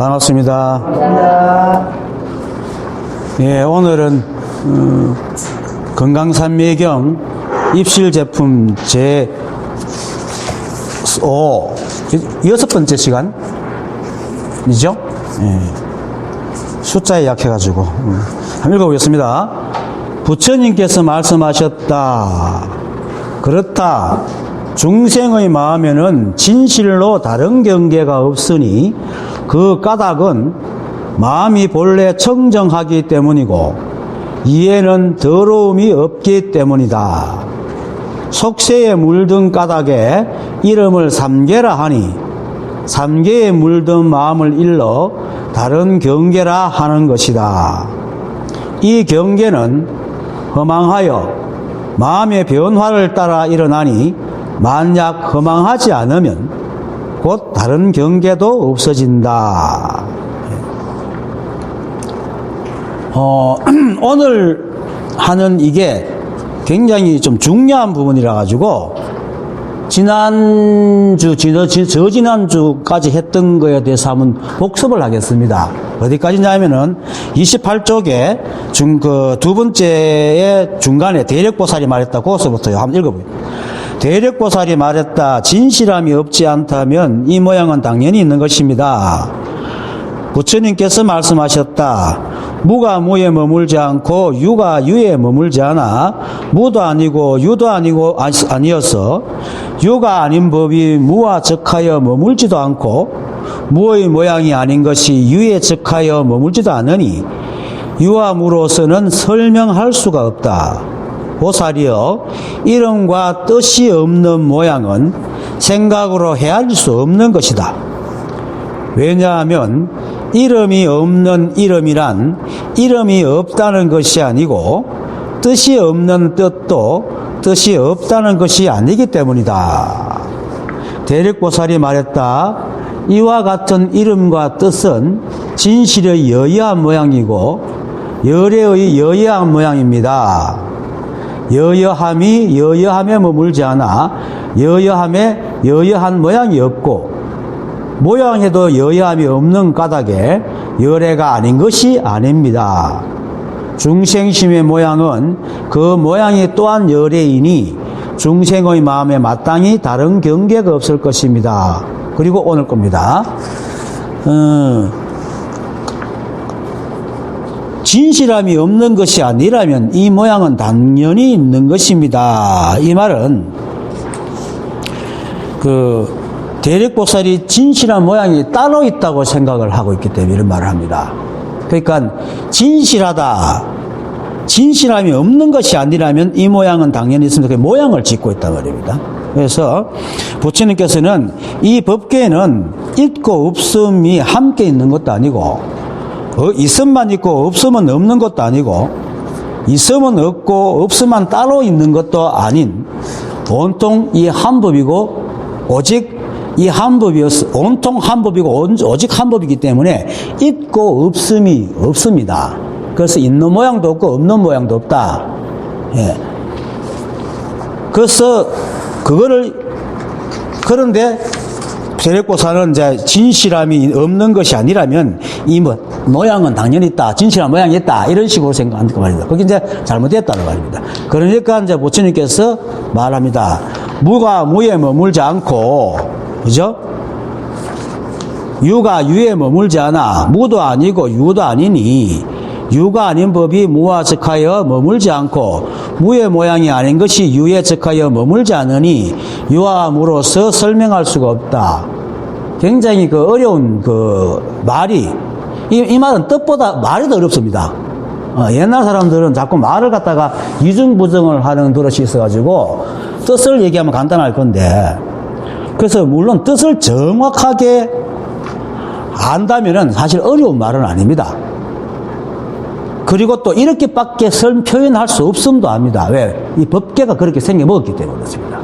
반갑습니다. 감사합니다. 예, 오늘은 건강산미경 입실 제품 여섯 번째 시간이죠? 예. 숫자에 약해가지고 한번 읽어보겠습니다. 부처님께서 말씀하셨다. 그렇다. 중생의 마음에는 진실로 다른 경계가 없으니 그 까닭은 마음이 본래 청정하기 때문이고 이에는 더러움이 없기 때문이다. 속세에 물든 까닭에 이름을 삼계라 하니 삼계에 물든 마음을 일러 다른 경계라 하는 것이다. 이 경계는 허망하여 마음의 변화를 따라 일어나니 만약 허망하지 않으면 곧 다른 경계도 없어진다. 오늘 하는 이게 굉장히 좀 중요한 부분이라 가지고 저지난주까지 했던 거에 대해서 한번 복습을 하겠습니다. 어디까지냐면은 28쪽에 두 번째의 중간에 대력보살이 말했다. 거기서부터요. 한번 읽어보세요. 대력보살이 말했다. 진실함이 없지 않다면 이 모양은 당연히 있는 것입니다. 부처님께서 말씀하셨다. 무가 무에 머물지 않고 유가 유에 머물지 않아 무도 아니고 유도 아니어서 유가 아닌 법이 무와 적하여 머물지도 않고 무의 모양이 아닌 것이 유에 적하여 머물지도 않으니 유와 무로서는 설명할 수가 없다. 보살이여, 이름과 뜻이 없는 모양은 생각으로 헤아릴 수 없는 것이다. 왜냐하면 이름이 없는 이름이란 이름이 없다는 것이 아니고 뜻이 없는 뜻도 뜻이 없다는 것이 아니기 때문이다. 대력보살이 말했다. 이와 같은 이름과 뜻은 진실의 여여한 모양이고 열애의 여여한 모양입니다. 여여함이 여여함에 머물지 않아 여여함에 여여한 모양이 없고 모양에도 여여함이 없는 까닭에 열애가 아닌 것이 아닙니다. 중생심의 모양은 그 모양이 또한 열애이니 중생의 마음에 마땅히 다른 경계가 없을 것입니다. 그리고 오늘 겁니다. 진실함이 없는 것이 아니라면 이 모양은 당연히 있는 것입니다. 이 말은 대력보살이 진실한 모양이 따로 있다고 생각을 하고 있기 때문에 이런 말을 합니다. 그러니까 진실하다, 진실함이 없는 것이 아니라면 이 모양은 당연히 있습니다. 그 모양을 짓고 있단 말입니다. 그래서 부처님께서는 이 법계에는 있고 없음이 함께 있는 것도 아니고 있음만 있고 없음은 없는 것도 아니고 있음은 없고 없음만 따로 있는 것도 아닌 온통 이 한 법이고 오직 이 한 법이었어. 온통 한 법이고 오직 한 법이기 때문에 있고 없음이 없습니다. 그래서 있는 모양도 없고 없는 모양도 없다. 예. 그래서 그런데 대력보살은 이제 진실함이 없는 것이 아니라면 이 모양은 당연히 있다. 진실한 모양이 있다. 이런 식으로 생각한다 말입니다. 그게 이제 잘못됐다는 말입니다. 그러니까 이제 부처님께서 말합니다. 무가 무에 머물지 않고, 그죠? 유가 유에 머물지 않아. 무도 아니고 유도 아니니 유가 아닌 법이 무와 적하여 머물지 않고 무의 모양이 아닌 것이 유에 적하여 머물지 않으니 유와 무로서 설명할 수가 없다. 굉장히 어려운 말이 이 말은 뜻보다 말이 더 어렵습니다. 옛날 사람들은 자꾸 말을 갖다가 이중부정을 하는 버릇이 있어가지고 뜻을 얘기하면 간단할 건데 그래서 물론 뜻을 정확하게 안다면은 사실 어려운 말은 아닙니다. 그리고 또 이렇게밖에 표현할 수 없음도 압니다. 왜? 이 법계가 그렇게 생겨먹었기 때문에 그렇습니다.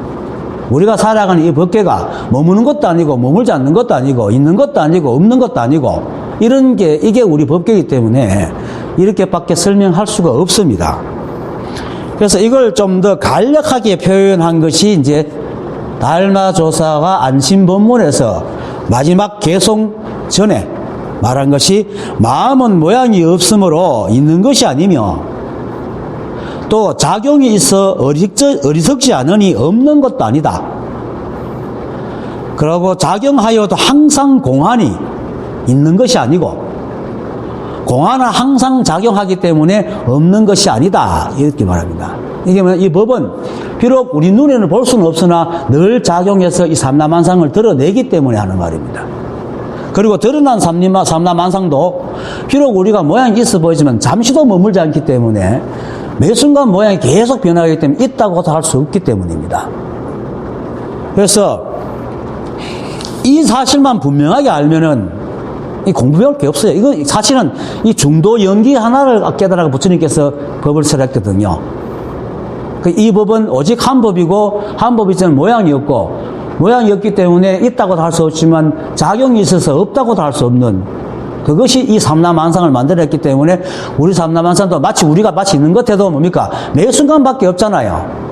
우리가 살아가는 이 법계가 머무는 것도 아니고 머물지 않는 것도 아니고 있는 것도 아니고 없는 것도 아니고 이게 우리 법계이기 때문에 이렇게밖에 설명할 수가 없습니다. 그래서 이걸 좀 더 간략하게 표현한 것이 이제 달마조사가 안심법문에서 마지막 개송 전에 말한 것이 마음은 모양이 없으므로 있는 것이 아니며 또 작용이 있어 어리석지 않으니 없는 것도 아니다. 그리고 작용하여도 항상 공한이 있는 것이 아니고 공한은 항상 작용하기 때문에 없는 것이 아니다. 이렇게 말합니다. 이게 이 법은 비록 우리 눈에는 볼 수는 없으나 늘 작용해서 이 삼라만상을 드러내기 때문에 하는 말입니다. 그리고 드러난 삼라만상도 비록 우리가 모양이 있어 보이지만 잠시도 머물지 않기 때문에 매 순간 모양이 계속 변하기 때문에 있다고도 할 수 없기 때문입니다. 그래서 이 사실만 분명하게 알면은 이 공부 배울 게 없어요. 이거 사실은 이 중도 연기 하나를 깨달아가 부처님께서 법을 설했거든요. 이 법은 오직 한 법이고 한 법이 저는 모양이 없고 모양이 없기 때문에 있다고도 할 수 없지만 작용이 있어서 없다고도 할 수 없는 그것이 이 삼라만상을 만들었기 때문에 우리 삼라만상도 우리가 마치 있는 것 같아도 뭡니까? 매 순간밖에 없잖아요.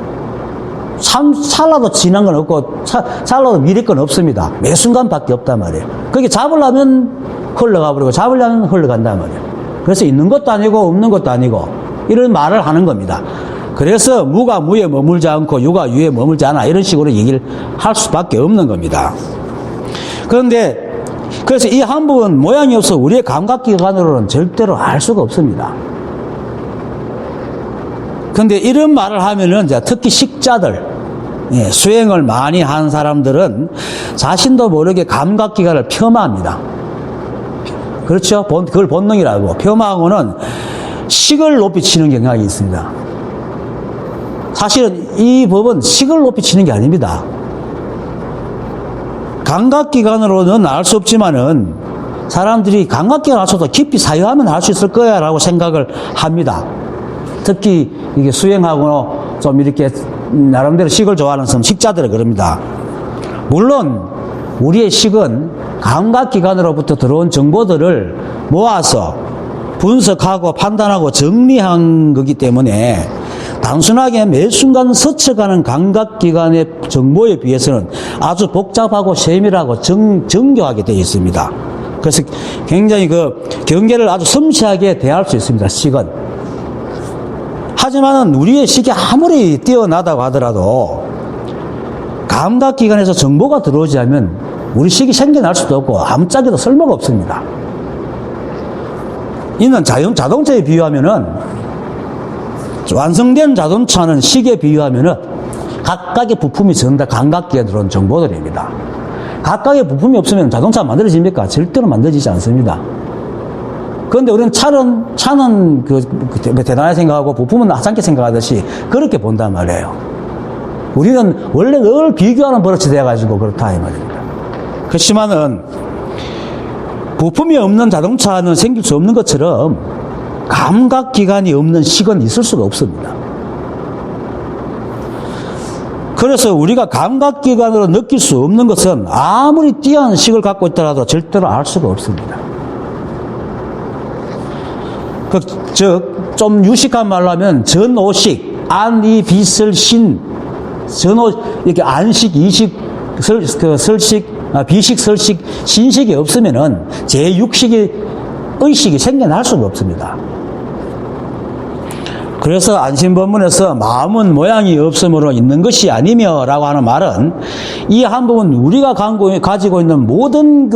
찰나도 지난 건 없고 찰나도 미래 건 없습니다. 매 순간밖에 없단 말이에요. 그게 잡으려면 흘러가 버리고 잡으려면 흘러간단 말이에요. 그래서 있는 것도 아니고 없는 것도 아니고 이런 말을 하는 겁니다. 그래서 무가 무에 머물지 않고 유가 유에 머물지 않아 이런 식으로 얘기를 할 수밖에 없는 겁니다. 그런데 그래서 이 한 부분 모양이 없어 우리의 감각기관으로는 절대로 알 수가 없습니다. 그런데 이런 말을 하면은 특히 식자들, 수행을 많이 한 사람들은 자신도 모르게 감각기관을 폄하합니다. 그렇죠? 그걸 본능이라고. 폄하하고는 식을 높이 치는 경향이 있습니다. 사실은 이 법은 식을 높이 치는 게 아닙니다. 감각기관으로는 알 수 없지만은 사람들이 감각기관 알 수 없어도 깊이 사유하면 알 수 있을 거야 라고 생각을 합니다. 특히 이게 수행하고 좀 이렇게 나름대로 식을 좋아하는 식자들은 그럽니다. 물론 우리의 식은 감각기관으로부터 들어온 정보들을 모아서 분석하고 판단하고 정리한 거기 때문에 단순하게 매 순간 스쳐가는 감각기관의 정보에 비해서는 아주 복잡하고 세밀하고 정교하게 되어 있습니다. 그래서 굉장히 그 경계를 아주 섬세하게 대할 수 있습니다. 식은. 하지만은 우리의 식이 아무리 뛰어나다고 하더라도 감각기관에서 정보가 들어오지 않으면 우리 식이 생겨날 수도 없고 아무짝에도 쓸모가 없습니다. 이는 자동차에 비유하면은 완성된 자동차는 식에 비유하면은 각각의 부품이 전부 다 감각기에 들어온 정보들입니다. 각각의 부품이 없으면 자동차가 만들어집니까? 절대로 만들어지지 않습니다. 그런데 우리는 차는 대단하게 생각하고 부품은 하찮게 생각하듯이 그렇게 본단 말이에요. 우리는 원래 늘 비교하는 버릇이 돼가지고 그렇다 이 말입니다. 그렇지만은 부품이 없는 자동차는 생길 수 없는 것처럼 감각기관이 없는 식은 있을 수가 없습니다. 그래서 우리가 감각기관으로 느낄 수 없는 것은 아무리 뛰어난 식을 갖고 있더라도 절대로 알 수가 없습니다. 즉, 좀 유식한 말로 하면 전오식, 안이비설신, 이렇게 안식, 이식, 설식, 비식, 설식, 신식이 없으면은 제6식이 의식이 생겨날 수가 없습니다. 그래서 안심법문에서 마음은 모양이 없으므로 있는 것이 아니며 라고 하는 말은 이 한 부분 우리가 가지고 있는 모든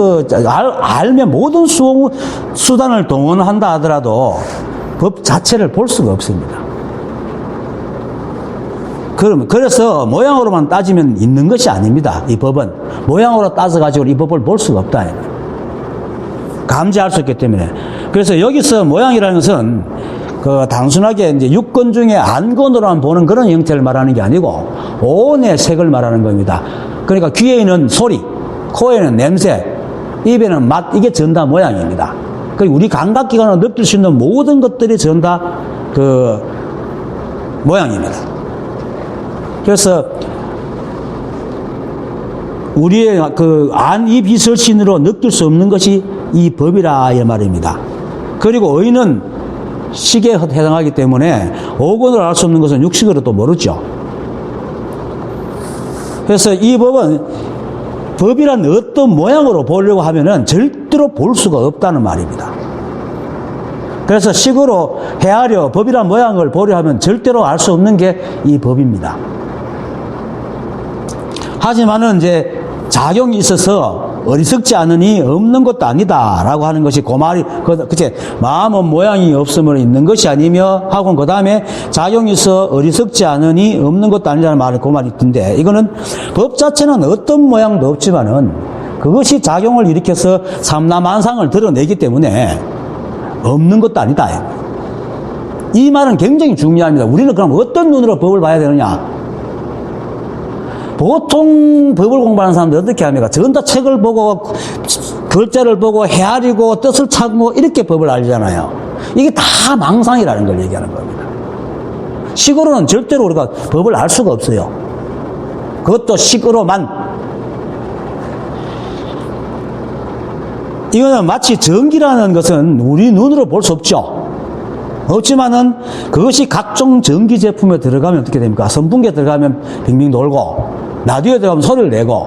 알면 모든 수단을 동원한다 하더라도 법 자체를 볼 수가 없습니다. 그래서 모양으로만 따지면 있는 것이 아닙니다. 이 법은 모양으로 따져가지고 이 법을 볼 수가 없다. 감지할 수 있기 때문에. 그래서 여기서 모양이라는 것은 단순하게 이제 육권 중에 안건으로만 보는 그런 형태를 말하는 게 아니고 온의 색을 말하는 겁니다. 그러니까 귀에는 소리, 코에는 냄새, 입에는 맛, 이게 전부 다 모양입니다. 그리고 우리 감각기관으로 느낄 수 있는 모든 것들이 전부 다 모양입니다. 그래서 우리의 안이비설신으로 느낄 수 없는 것이 이 법이라 이 말입니다. 그리고 의는 식에 해당하기 때문에 오건으로 알 수 없는 것은 육식으로 또 모르죠. 그래서 이 법은 법이란 어떤 모양으로 보려고 하면은 절대로 볼 수가 없다는 말입니다. 그래서 식으로 헤아려 법이란 모양을 보려 하면 절대로 알 수 없는 게 이 법입니다. 하지만은 이제 작용이 있어서 어리석지 않으니 없는 것도 아니다라고 하는 것이 그 말이, 그치? 마음은 모양이 없음으로 있는 것이 아니며 하고 그 다음에 작용이 있어 어리석지 않으니 없는 것도 아니라는 말을 그 말이 있던데, 이거는 법 자체는 어떤 모양도 없지만은 그것이 작용을 일으켜서 삼라만상을 드러내기 때문에 없는 것도 아니다. 이 말은 굉장히 중요합니다. 우리는 그럼 어떤 눈으로 법을 봐야 되느냐? 보통 법을 공부하는 사람들 어떻게 합니까? 전다 책을 보고 글자를 보고 헤아리고 뜻을 찾고 이렇게 법을 알잖아요. 이게 다 망상이라는 걸 얘기하는 겁니다. 식으로는 절대로 우리가 법을 알 수가 없어요. 그것도 식으로만. 이거는 마치 전기라는 것은 우리 눈으로 볼 수 없죠. 없지만은 그것이 각종 전기 제품에 들어가면 어떻게 됩니까? 선풍기에 들어가면 빙빙 돌고, 라디오에 들어가면 소리를 내고,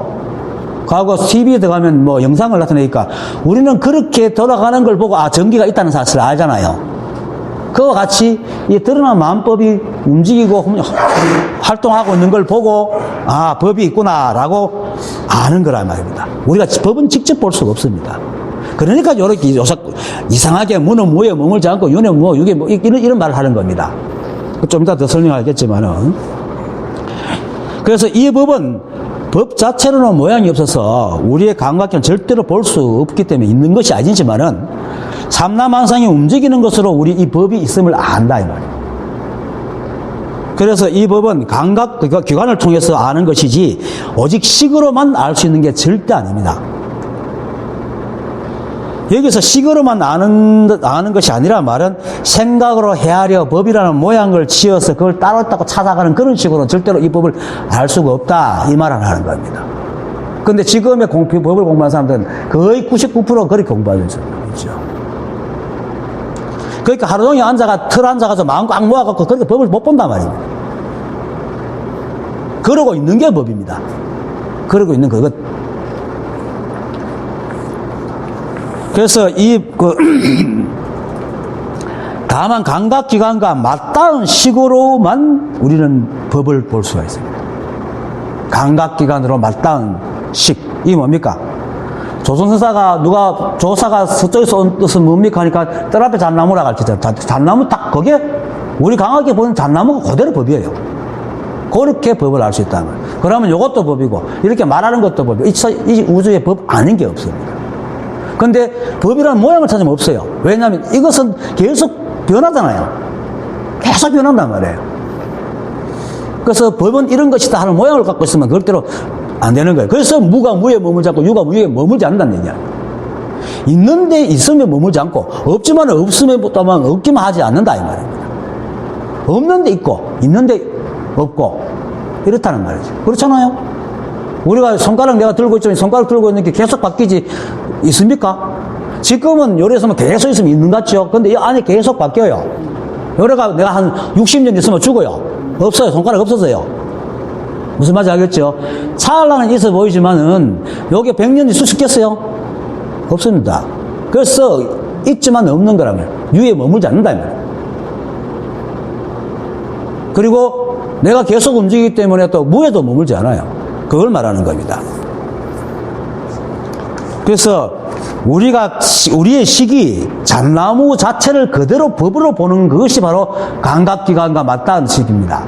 하고 TV에 들어가면 뭐 영상을 나타내니까 우리는 그렇게 돌아가는 걸 보고 전기가 있다는 사실을 알잖아요. 그와 같이 이 드러난 마음법이 움직이고 활동하고 있는 걸 보고 법이 있구나라고 아는 거란 말입니다. 우리가 법은 직접 볼 수가 없습니다. 그러니까 이렇게 이상하게 무는 무에 머물지 않고 윤에 뭐 유에 뭐 이런 말을 하는 겁니다. 좀 이따 더 설명하겠지만은. 그래서 이 법은 법 자체로는 모양이 없어서 우리의 감각견 절대로 볼 수 없기 때문에 있는 것이 아니지만은 삼라만상이 움직이는 것으로 우리 이 법이 있음을 안다 이 말이에요. 그래서 이 법은 감각 기관을 통해서 아는 것이지 오직 식으로만 알 수 있는 게 절대 아닙니다. 여기서 식으로만 아는 것이 아니라 말은 생각으로 헤아려 법이라는 모양을 지어서 그걸 따로 찾아가는 그런 식으로 절대로 이 법을 알 수가 없다 이 말을 하는 겁니다. 근데 지금의 법을 공부하는 사람들은 거의 99% 그렇게 공부하는 사람이죠. 그러니까 하루 종일 틀 앉아가지고 마음 꽉 모아갖고 그렇게 법을 못 본단 말입니다. 그러고 있는 게 법입니다. 그러고 있는 그것. 그래서 다만 감각기관과 맞닿은 식으로만 우리는 법을 볼 수가 있습니다. 감각기관으로 맞닿은 식. 이게 뭡니까? 조선서사가 조사가 서쪽에서 온 뜻은 뭡니까? 하니까 뜰 앞에 잣나무라고 가르치잖아요. 잣나무 딱, 거기에 우리 강하게 보는 잣나무가 그대로 법이에요. 그렇게 법을 알 수 있다는 거예요. 그러면 이것도 법이고, 이렇게 말하는 것도 법이고, 이 우주에 법 아닌 게 없습니다. 근데 법이라는 모양을 찾으면 없어요. 왜냐하면 이것은 계속 변하잖아요. 계속 변한단 말이에요. 그래서 법은 이런 것이다 하는 모양을 갖고 있으면 그것대로 안 되는 거예요. 그래서 무가 무에 머물지 않고 유가 무에 머물지 않는다는 얘기야. 있는데 있으면 머물지 않고 없지만 없으면 없기만 하지 않는다 이 말입니다. 없는데 있고 있는데 없고 이렇다는 말이죠. 그렇잖아요. 우리가 손가락 내가 들고 있지만 손가락 들고 있는 게 계속 바뀌지 있습니까? 지금은 요래서면 계속 있으면 있는 것 같죠. 근데 이 안에 계속 바뀌어요. 요래가 내가 한 60년 있으면 죽어요. 없어요. 손가락 없어져요. 무슨 말인지 알겠죠? 찰나는 있어 보이지만은 요게 100년이 수습겠어요? 없습니다. 그래서 있지만 없는 거라면 유에 머물지 않는다 그리고 내가 계속 움직이기 때문에 또 무에도 머물지 않아요. 그걸 말하는 겁니다. 그래서 우리의 식이 잣나무 자체를 그대로 법으로 보는 그것이 바로 감각기관과 맞닿은 식입니다.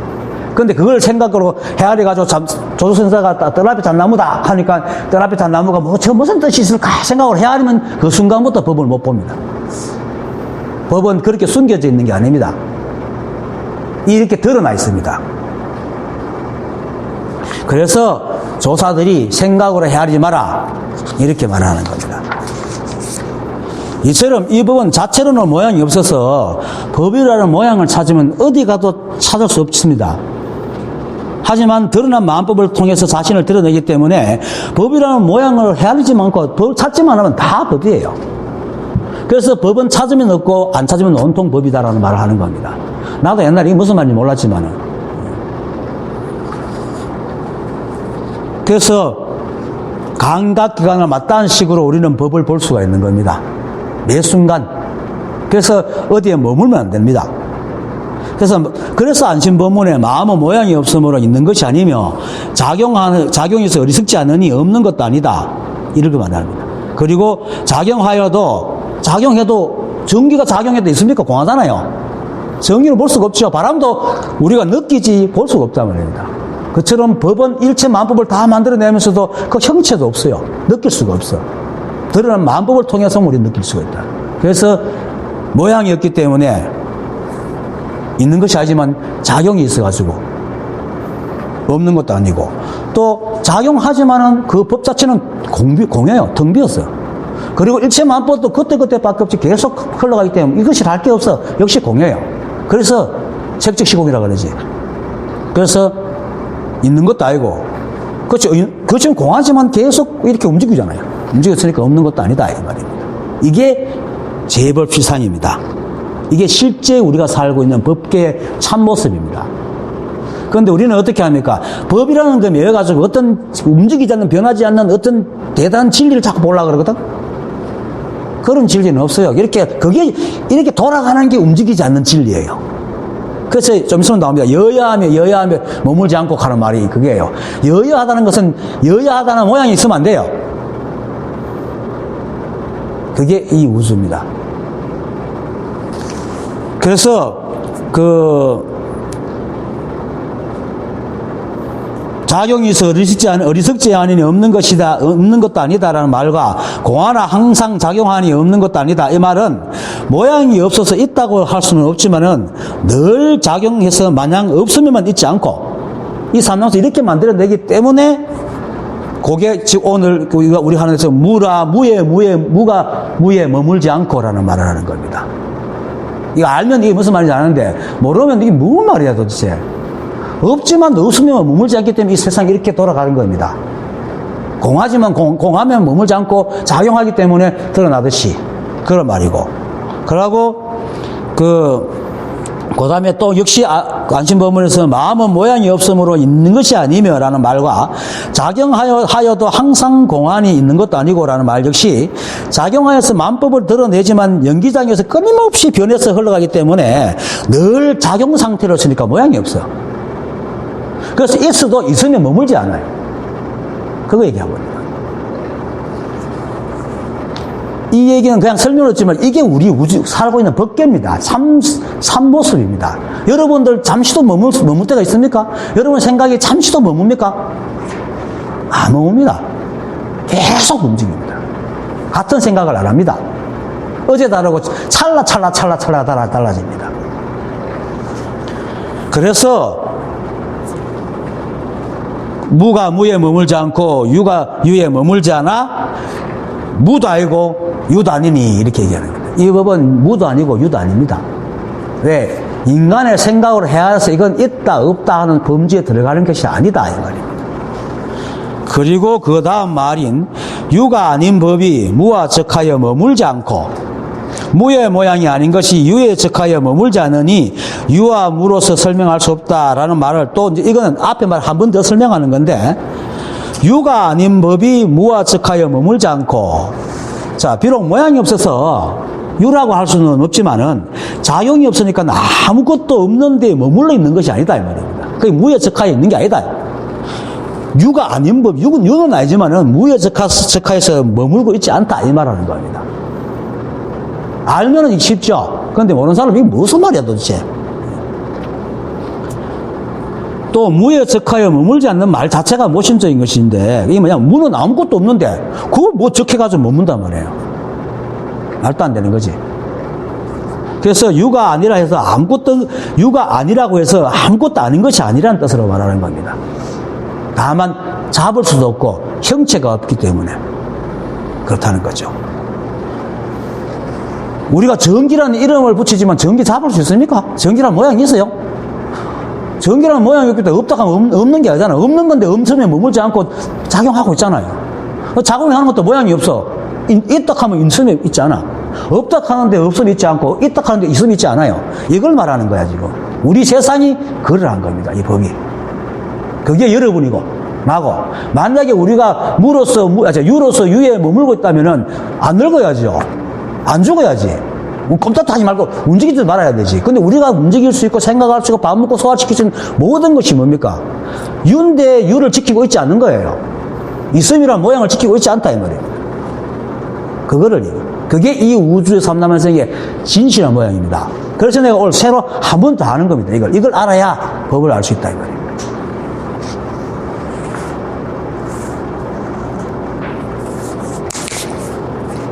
근데 그걸 생각으로 헤아려가지고 조선사가 뜰 앞에 잣나무다 하니까 뜰 앞에 잣나무가 저 무슨 뜻이 있을까 생각을 헤아리면 그 순간부터 법을 못 봅니다. 법은 그렇게 숨겨져 있는 게 아닙니다. 이렇게 드러나 있습니다. 그래서 조사들이 생각으로 헤아리지 마라 이렇게 말하는 겁니다. 이처럼 이 법은 자체로는 모양이 없어서 법이라는 모양을 찾으면 어디 가도 찾을 수 없습니다. 하지만 드러난 마음법을 통해서 자신을 드러내기 때문에 법이라는 모양을 헤아리지 않고 법을 찾지만 하면 다 법이에요. 그래서 법은 찾으면 없고 안 찾으면 온통 법이다라는 말을 하는 겁니다. 나도 옛날에 이게 무슨 말인지 몰랐지만은. 그래서 감각기관을 맞다는 식으로 우리는 법을 볼 수가 있는 겁니다. 매 순간. 그래서 어디에 머물면 안 됩니다. 그래서 안심법문에 마음은 모양이 없으므로 있는 것이 아니며 작용해서 어리석지 않으니 없는 것도 아니다. 이렇게 말합니다. 그리고 작용해도 전기가 작용해도 있습니까? 공하잖아요. 전기를 볼 수가 없죠. 바람도 우리가 느끼지 볼 수가 없단 말입니다. 그처럼 법은 일체 만법을 다 만들어내면서도 그 형체도 없어요. 느낄 수가 없어. 드러난 만법을 통해서 우리 느낄 수가 있다. 그래서 모양이 없기 때문에 있는 것이 아니지만 작용이 있어가지고 없는 것도 아니고 또 작용하지만은 그 법 자체는 공예요. 텅 비었어요. 그리고 일체 만법도 그때밖에 없지 계속 흘러가기 때문에 이것이 할 게 없어. 역시 공예요. 그래서 색적시공이라고 그러지. 그래서 있는 것도 아니고 그렇죠. 그렇지만 공하지만 계속 이렇게 움직이잖아요. 움직였으니까 없는 것도 아니다 이 말입니다. 이게 재벌피상입니다. 이게 실제 우리가 살고 있는 법계의 참모습입니다. 그런데 우리는 어떻게 합니까? 법이라는 거 매여가지고 어떤 움직이지 않는, 변하지 않는 어떤 대단한 진리를 자꾸 보려고 그러거든? 그런 진리는 없어요. 그게 이렇게 돌아가는 게 움직이지 않는 진리예요. 그래서 좀 있으면 나옵니다. 여야하며 머물지 않고 하는 말이 그게예요. 여야하다는 것은 여야하다는 모양이 있으면 안 돼요. 그게 이 우주입니다. 그래서 작용이 있어 어리석지 않으니 없는 것도 아니다라는 말과 공하나 항상 작용하니 없는 것도 아니다. 이 말은 모양이 없어서 있다고 할 수는 없지만은 늘 작용해서 마냥 없으면만 있지 않고 이 삼량수 이렇게 만들어내기 때문에 그게 즉 오늘 우리 하는 데서 무가 무에 머물지 않고라는 말을 하는 겁니다. 이거 알면 이게 무슨 말인지 아는데 모르면 이게 무슨 말이야 도대체. 없지만 없으면 머물지 않기 때문에 이 세상이 이렇게 돌아가는 겁니다. 공하지만 공하면 머물지 않고 작용하기 때문에 드러나듯이 그런 말이고. 그러고 그 다음에 또 역시 안심법문에서 마음은 모양이 없으므로 있는 것이 아니며 라는 말과 작용하여도 항상 공안이 있는 것도 아니고 라는 말 역시 작용하여서 만법을 드러내지만 연기장에서 끊임없이 변해서 흘러가기 때문에 늘 작용 상태로 있으니까 모양이 없어요. 그래서 있으면 머물지 않아요. 그거 얘기하고 있는 거예요. 이 얘기는 그냥 설명을 했지만 이게 우리 살고 있는 법계입니다. 참모습입니다. 여러분들 잠시도 머물 때가 있습니까? 여러분 생각이 잠시도 머뭅니까? 안 머뭅니다. 계속 움직입니다. 같은 생각을 안 합니다. 어제 다르고 찰나 달라집니다. 그래서 무가 무에 머물지 않고 유가 유에 머물지 않아 무도 아니고 유도 아니니 이렇게 얘기하는 겁니다. 이 법은 무도 아니고 유도 아닙니다. 왜? 인간의 생각으로 해야해서 이건 있다 없다 하는 범주에 들어가는 것이 아니다 이 말입니다. 그리고 그 다음 말인 유가 아닌 법이 무와 적하여 머물지 않고 무의 모양이 아닌 것이 유에 적하여 머물지 않으니 유와 무로서 설명할 수 없다라는 말을 또 이제 이거는 앞에 말 한 번 더 설명하는 건데 유가 아닌 법이 무와 적하여 머물지 않고 자 비록 모양이 없어서 유라고 할 수는 없지만은 작용이 없으니까 아무것도 없는 데 머물러 있는 것이 아니다 이 말입니다. 그게 무에 적하여 있는 게 아니다. 유가 아닌 법, 유는 아니지만은 무에 적하여서 머물고 있지 않다 이 말하는 겁니다. 알면은 쉽죠. 그런데 모르는 사람은 이게 무슨 말이야 도대체. 또 무에 적하여 머물지 않는 말 자체가 모심적인 것인데 이게 뭐냐 무는 아무것도 없는데 그걸 뭐 적해가지고 머문단 말이에요. 말도 안 되는 거지. 그래서 유가 아니라 해서 유가 아니라고 해서 아무것도 아닌 것이 아니라는 뜻으로 말하는 겁니다. 다만 잡을 수도 없고 형체가 없기 때문에 그렇다는 거죠. 우리가 전기라는 이름을 붙이지만 전기 잡을 수 있습니까? 전기라는 모양이 있어요? 전기라는 모양이 없기 때문에 없다 하면 없는 게 아니잖아요. 없는 건데 없으면 머물지 않고 작용하고 있잖아요. 작용하는 것도 모양이 없어. 있다 하면 있으면 있지 않아. 없다 하는데 없으면 있지 않고 있다 하는데 있으면 있지 않아요. 이걸 말하는 거야 지금. 우리 세상이 그러한 겁니다. 이 법이. 그게 여러분이고 나고, 만약에 우리가 유로서 유에 머물고 있다면은 안 늙어야죠. 안 죽어야지. 꼼짝도 하지 말고 움직이지 말아야 되지. 근데 우리가 움직일 수 있고 생각할 수 있고 밥 먹고 소화시킬 수 있는 모든 것이 뭡니까? 유인데 유를 지키고 있지 않는 거예요. 있음이란 모양을 지키고 있지 않다 이 말이에요. 그게 이 우주의 삼라만성의 진실한 모양입니다. 그래서 내가 오늘 새로 한 번 더 하는 겁니다. 이걸 알아야 법을 알 수 있다 이 말이에요.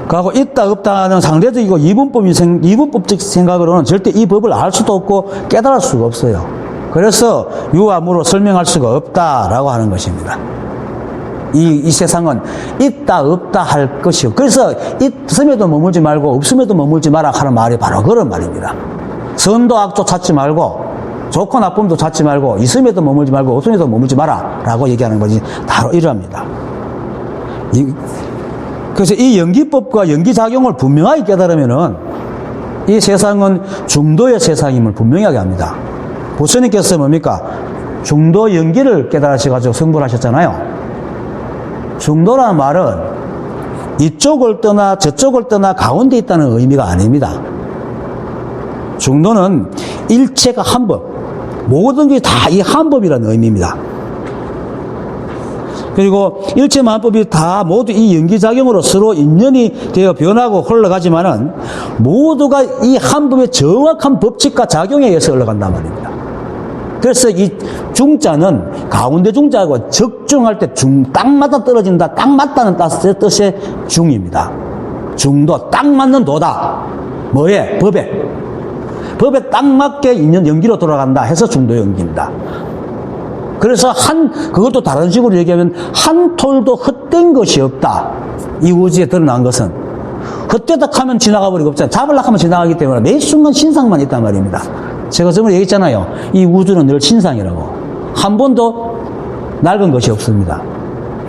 그리고 있다 없다는 상대적이고 이분법적 생각으로는 절대 이 법을 알 수도 없고 깨달을 수가 없어요. 그래서 유와 무로 설명할 수가 없다라고 하는 것입니다. 이 세상은 있다 없다 할 것이요. 그래서 있음에도 머물지 말고 없음에도 머물지 마라 하는 말이 바로 그런 말입니다. 선도 악도 찾지 말고 좋고 나쁨도 찾지 말고 있음에도 머물지 말고 없음에도 머물지 마라 라고 얘기하는 것이 바로 이러합니다. 그래서 이 연기법과 연기작용을 분명하게 깨달으면은 이 세상은 중도의 세상임을 분명하게 합니다. 부처님께서 뭡니까? 중도 연기를 깨달으셔가지고 성불 하셨잖아요. 중도라는 말은 이쪽을 떠나 저쪽을 떠나 가운데 있다는 의미가 아닙니다. 중도는 일체가 한 법, 모든 게 다 이 한 법이라는 의미입니다. 그리고 일체 만법이 다 모두 이 연기작용으로 서로 인연이 되어 변하고 흘러가지만은 모두가 이 한 법의 정확한 법칙과 작용에 의해서 흘러간단 말입니다. 그래서 이 중자는 가운데 중자하고 적중할 때 딱 맞아 떨어진다, 딱 맞다는 뜻의 중입니다. 중도, 딱 맞는 도다. 뭐에? 법에 딱 맞게 인연 연기로 돌아간다 해서 중도 연기입니다. 그래서 그것도 다른 식으로 얘기하면 한 톨도 헛된 것이 없다. 이 우주에 드러난 것은. 헛되다 하면 지나가 버리고 없잖아요. 잡으려고 하면 지나가기 때문에 매 순간 신상만 있단 말입니다. 제가 저번에 얘기했잖아요. 이 우주는 늘 신상이라고. 한 번도 낡은 것이 없습니다.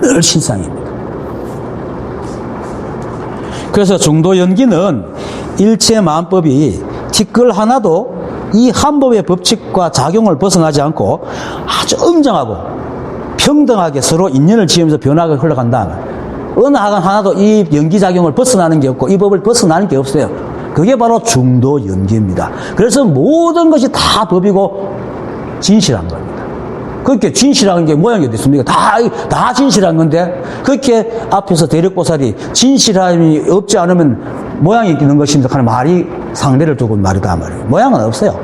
늘 신상입니다. 그래서 중도 연기는 일체 만법이 티끌 하나도 이 한 법의 법칙과 작용을 벗어나지 않고 아주 엄정하고 평등하게 서로 인연을 지으면서 변화가 흘러간다. 어느 하나도 이 연기작용을 벗어나는 게 없고 이 법을 벗어나는 게 없어요. 그게 바로 중도 연기입니다. 그래서 모든 것이 다 법이고 진실한 겁니다. 그렇게 진실한 게 모양이 어디 있습니까? 다 진실한 건데 그렇게 앞에서 대력보살이 진실함이 없지 않으면 모양이 있는 것입니다 하는 말이 상대를 두고 말이다 말이에요. 모양은 없어요.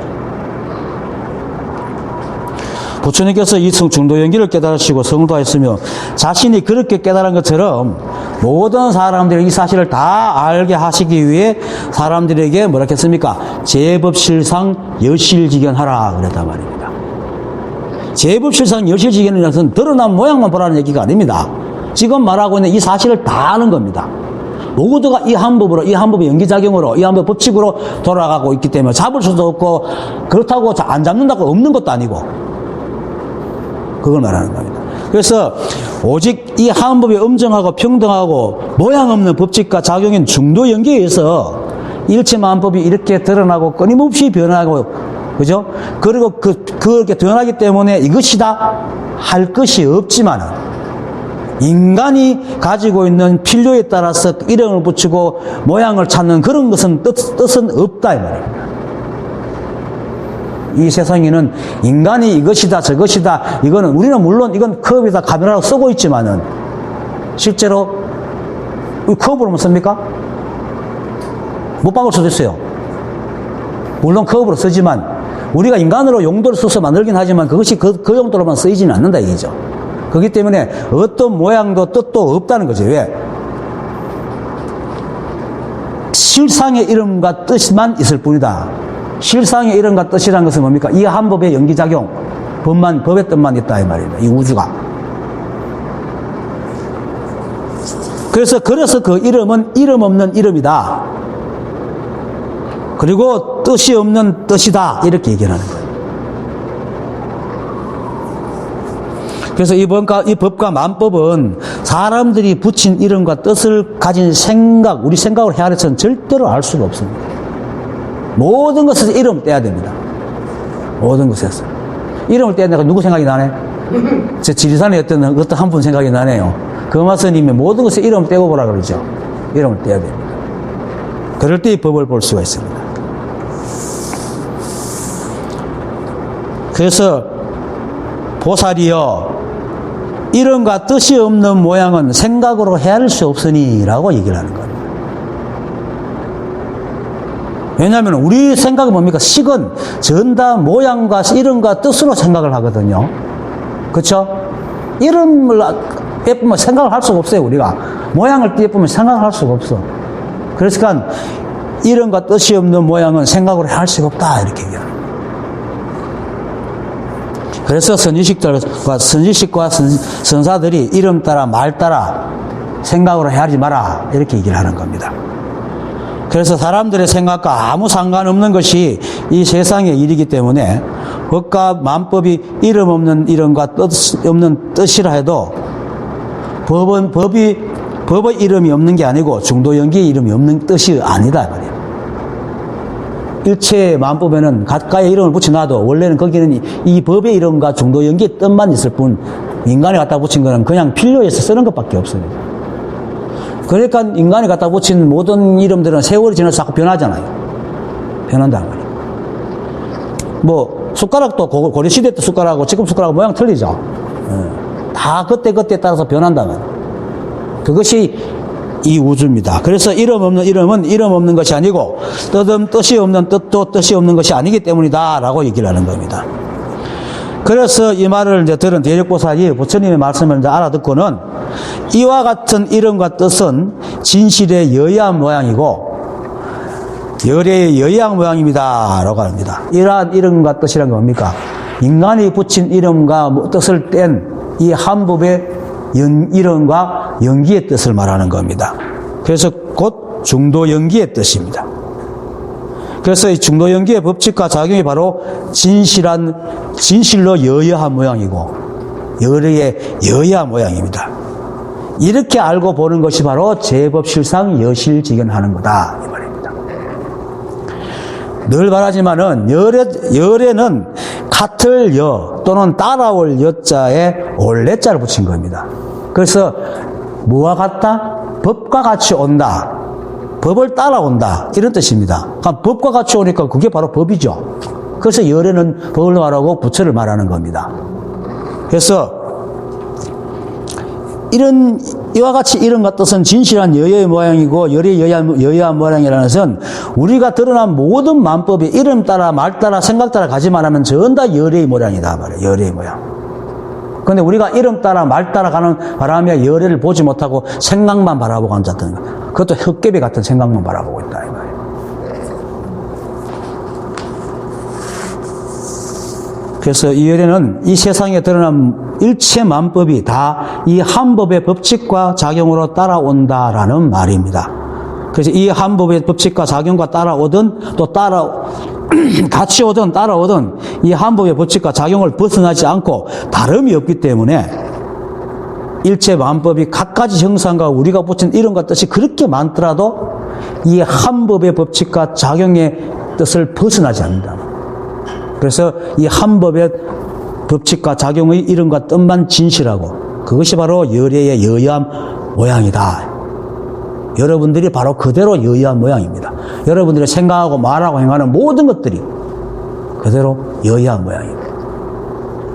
부처님께서 이 중도 연기를 깨달으시고 성도하였으며 자신이 그렇게 깨달은 것처럼 모든 사람들이 이 사실을 다 알게 하시기 위해 사람들에게 뭐라 했습니까? 제법실상 여실지견하라 그랬단 말입니다. 제법실상 여실지견이라는 것은 드러난 모양만 보라는 얘기가 아닙니다. 지금 말하고 있는 이 사실을 다 아는 겁니다. 모두가 이 한 법으로, 이 한 법의 연기작용으로, 이 한 법 법칙으로 돌아가고 있기 때문에 잡을 수도 없고 그렇다고 안 잡는다고 없는 것도 아니고 그걸 말하는 겁니다. 그래서 오직 이 한 법이 엄정하고 평등하고 모양 없는 법칙과 작용인 중도 연기에 의해서 일체 만법이 이렇게 드러나고 끊임없이 변하고 그죠? 그리고 그렇게 변하기 때문에 이것이다 할 것이 없지만은 인간이 가지고 있는 필요에 따라서 이름을 붙이고 모양을 찾는 그런 것은 뜻은 없다 이 말입니다. 이 세상에는 인간이 이것이다 저것이다 이거는 우리는 물론 이건 컵에다 카메라로 쓰고 있지만은 실제로 컵으로만 씁니까? 못 박을 수도 있어요. 물론 컵으로 쓰지만 우리가 인간으로 용도를 써서 만들긴 하지만 그것이 그 용도로만 쓰이지는 않는다 이거죠. 그렇기 때문에 어떤 모양도 뜻도 없다는 거죠. 왜? 실상의 이름과 뜻만 있을 뿐이다. 실상의 이름과 뜻이라는 것은 뭡니까? 이 한 법의 연기작용, 법의 뜻만 있다 이 말입니다. 이 우주가. 그래서 그 이름은 이름 없는 이름이다. 그리고 뜻이 없는 뜻이다. 이렇게 얘기하는 거예요. 그래서 이 법과 만법은 사람들이 붙인 이름과 뜻을 가진 생각, 우리 생각을 헤아려서는 절대로 알 수가 없습니다. 모든 것에서 이름을 떼야 됩니다. 모든 것에서. 이름을 떼야 되니까 누구 생각이 나네? 제 지리산에 어떤 한 분 생각이 나네요. 금화스님이 모든 것에 이름 떼고 보라 그러죠. 이름을 떼야 됩니다. 그럴 때 이 법을 볼 수가 있습니다. 그래서 보살이여 이름과 뜻이 없는 모양은 생각으로 헤아릴 수 없으니 라고 얘기를 하는 겁니다. 왜냐하면 우리 생각은 뭡니까? 식은 전다 모양과 이름과 뜻으로 생각을 하거든요. 그렇죠? 이름을 예쁘면 생각을 할 수가 없어요. 우리가 모양을 예쁘면 생각을 할 수가 없어. 그러니까 이름과 뜻이 없는 모양은 생각으로 할 수가 없다 이렇게 얘기합니다. 그래서 선지식과 선사들이 이름 따라 말 따라 생각으로 헤아리지 마라 이렇게 얘기를 하는 겁니다. 그래서 사람들의 생각과 아무 상관없는 것이 이 세상의 일이기 때문에 법과 만법이 이름 없는 이름과 뜻 없는 뜻이라 해도 법의 이름이 없는 게 아니고 중도연기의 이름이 없는 뜻이 아니다 말이에요. 일체 만법에는 가까이 이름을 붙여놔도 원래는 거기는 이 법의 이름과 중도연기의 뜻만 있을 뿐 인간이 갖다 붙인 거는 그냥 필요해서 쓰는 것밖에 없습니다. 그러니까 인간이 갖다 붙인 모든 이름들은 세월이 지나서 자꾸 변하잖아요. 변한단 말이에요. 뭐 숟가락도 고려시대 때 숟가락하고 지금 숟가락 모양 틀리죠. 다 그때 따라서 변한단 말이에요. 그것이 이 우주입니다. 그래서 이름 없는 이름은 이름 없는 것이 아니고 뜻이 없는 뜻도 뜻이 없는 것이 아니기 때문이다 라고 얘기를 하는 겁니다. 그래서 이 말을 이제 들은 대력보살이 부처님의 말씀을 이제 알아듣고는 이와 같은 이름과 뜻은 진실의 여의한 모양이고 열의 여의한 모양입니다 라고 합니다. 이러한 이름과 뜻이란 건 뭡니까? 인간이 붙인 이름과 뜻을 뗀 이 한법의 이름과 연기의 뜻을 말하는 겁니다. 그래서 곧 중도연기의 뜻입니다. 그래서 이 중도연기의 법칙과 작용이 바로 진실로 여여한 모양이고 열의 여여한 모양입니다. 이렇게 알고 보는 것이 바로 제법실상 여실직연하는 거다 이 말입니다. 늘 말하지만은 열에는 같을 여 또는 따라올 여자에 올레자를 붙인 겁니다. 그래서 뭐와 같다? 법과 같이 온다. 법을 따라온다. 이런 뜻입니다. 그러니까 법과 같이 오니까 그게 바로 법이죠. 그래서 열에는 법을 말하고 부처를 말하는 겁니다. 그래서 이와 같이 이름과 뜻은 진실한 여여의 모양이고 열의 여여한 모양이라는 것은 우리가 드러난 모든 만법이 이름 따라 말 따라 생각 따라 가지만 하면 전 다 열의 모양이다 말이에요. 열의 모양. 그런데 우리가 이름 따라 말 따라 가는 바람에 열애를 보지 못하고 생각만 바라보고 앉았다는 거. 그것도 헛개비 같은 생각만 바라보고 있다 이 말이에요. 그래서 이 열애는 이 세상에 드러난 일체 만법이 다 이 한법의 법칙과 작용으로 따라온다라는 말입니다. 그래서 이 한법의 법칙과 작용과 따라오든 또 같이 오든 따라오든 이 한법의 법칙과 작용을 벗어나지 않고 다름이 없기 때문에 일체 만법이 각가지 형상과 우리가 붙인 이름과 뜻이 그렇게 많더라도 이 한법의 법칙과 작용의 뜻을 벗어나지 않는다. 그래서 이 한법의 법칙과 작용의 이름과 뜻만 진실하고 그것이 바로 열애의 여의한 모양이다. 여러분들이 바로 그대로 여의한 모양입니다. 여러분들이 생각하고 말하고 행하는 모든 것들이 그대로 여의한 모양입니다.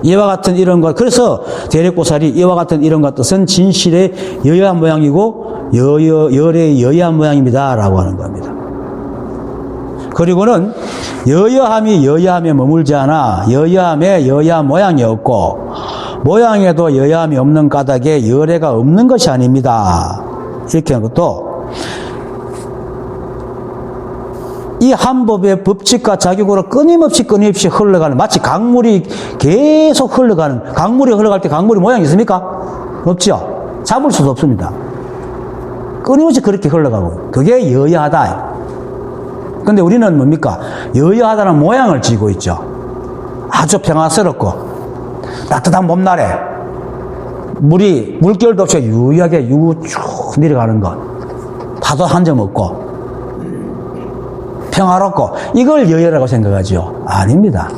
이와 같은 이름과 그래서 대력보살이 이와 같은 이름과 뜻은 진실의 여의한 모양이고 열의 여의한 모양입니다 라고 하는 겁니다. 그리고는 여여함이 여여함에 머물지 않아 여여함에 여여한 모양이 없고 모양에도 여여함이 없는 까닭에 열애가 없는 것이 아닙니다. 이렇게 한 것도 이 한법의 법칙과 작용으로 끊임없이 흘러가는 마치 강물이 계속 흘러가는 강물이 흘러갈 때 강물이 모양이 있습니까? 없죠. 잡을 수도 없습니다. 끊임없이 그렇게 흘러가고 그게 여여하다. 근데 우리는 뭡니까? 여여하다는 모양을 쥐고 있죠. 아주 평화스럽고 따뜻한 봄날에 물결도 없이 유유하게 쭉 내려가는 것. 파도 한 점 없고 평화롭고 이걸 여여라고 생각하죠. 아닙니다.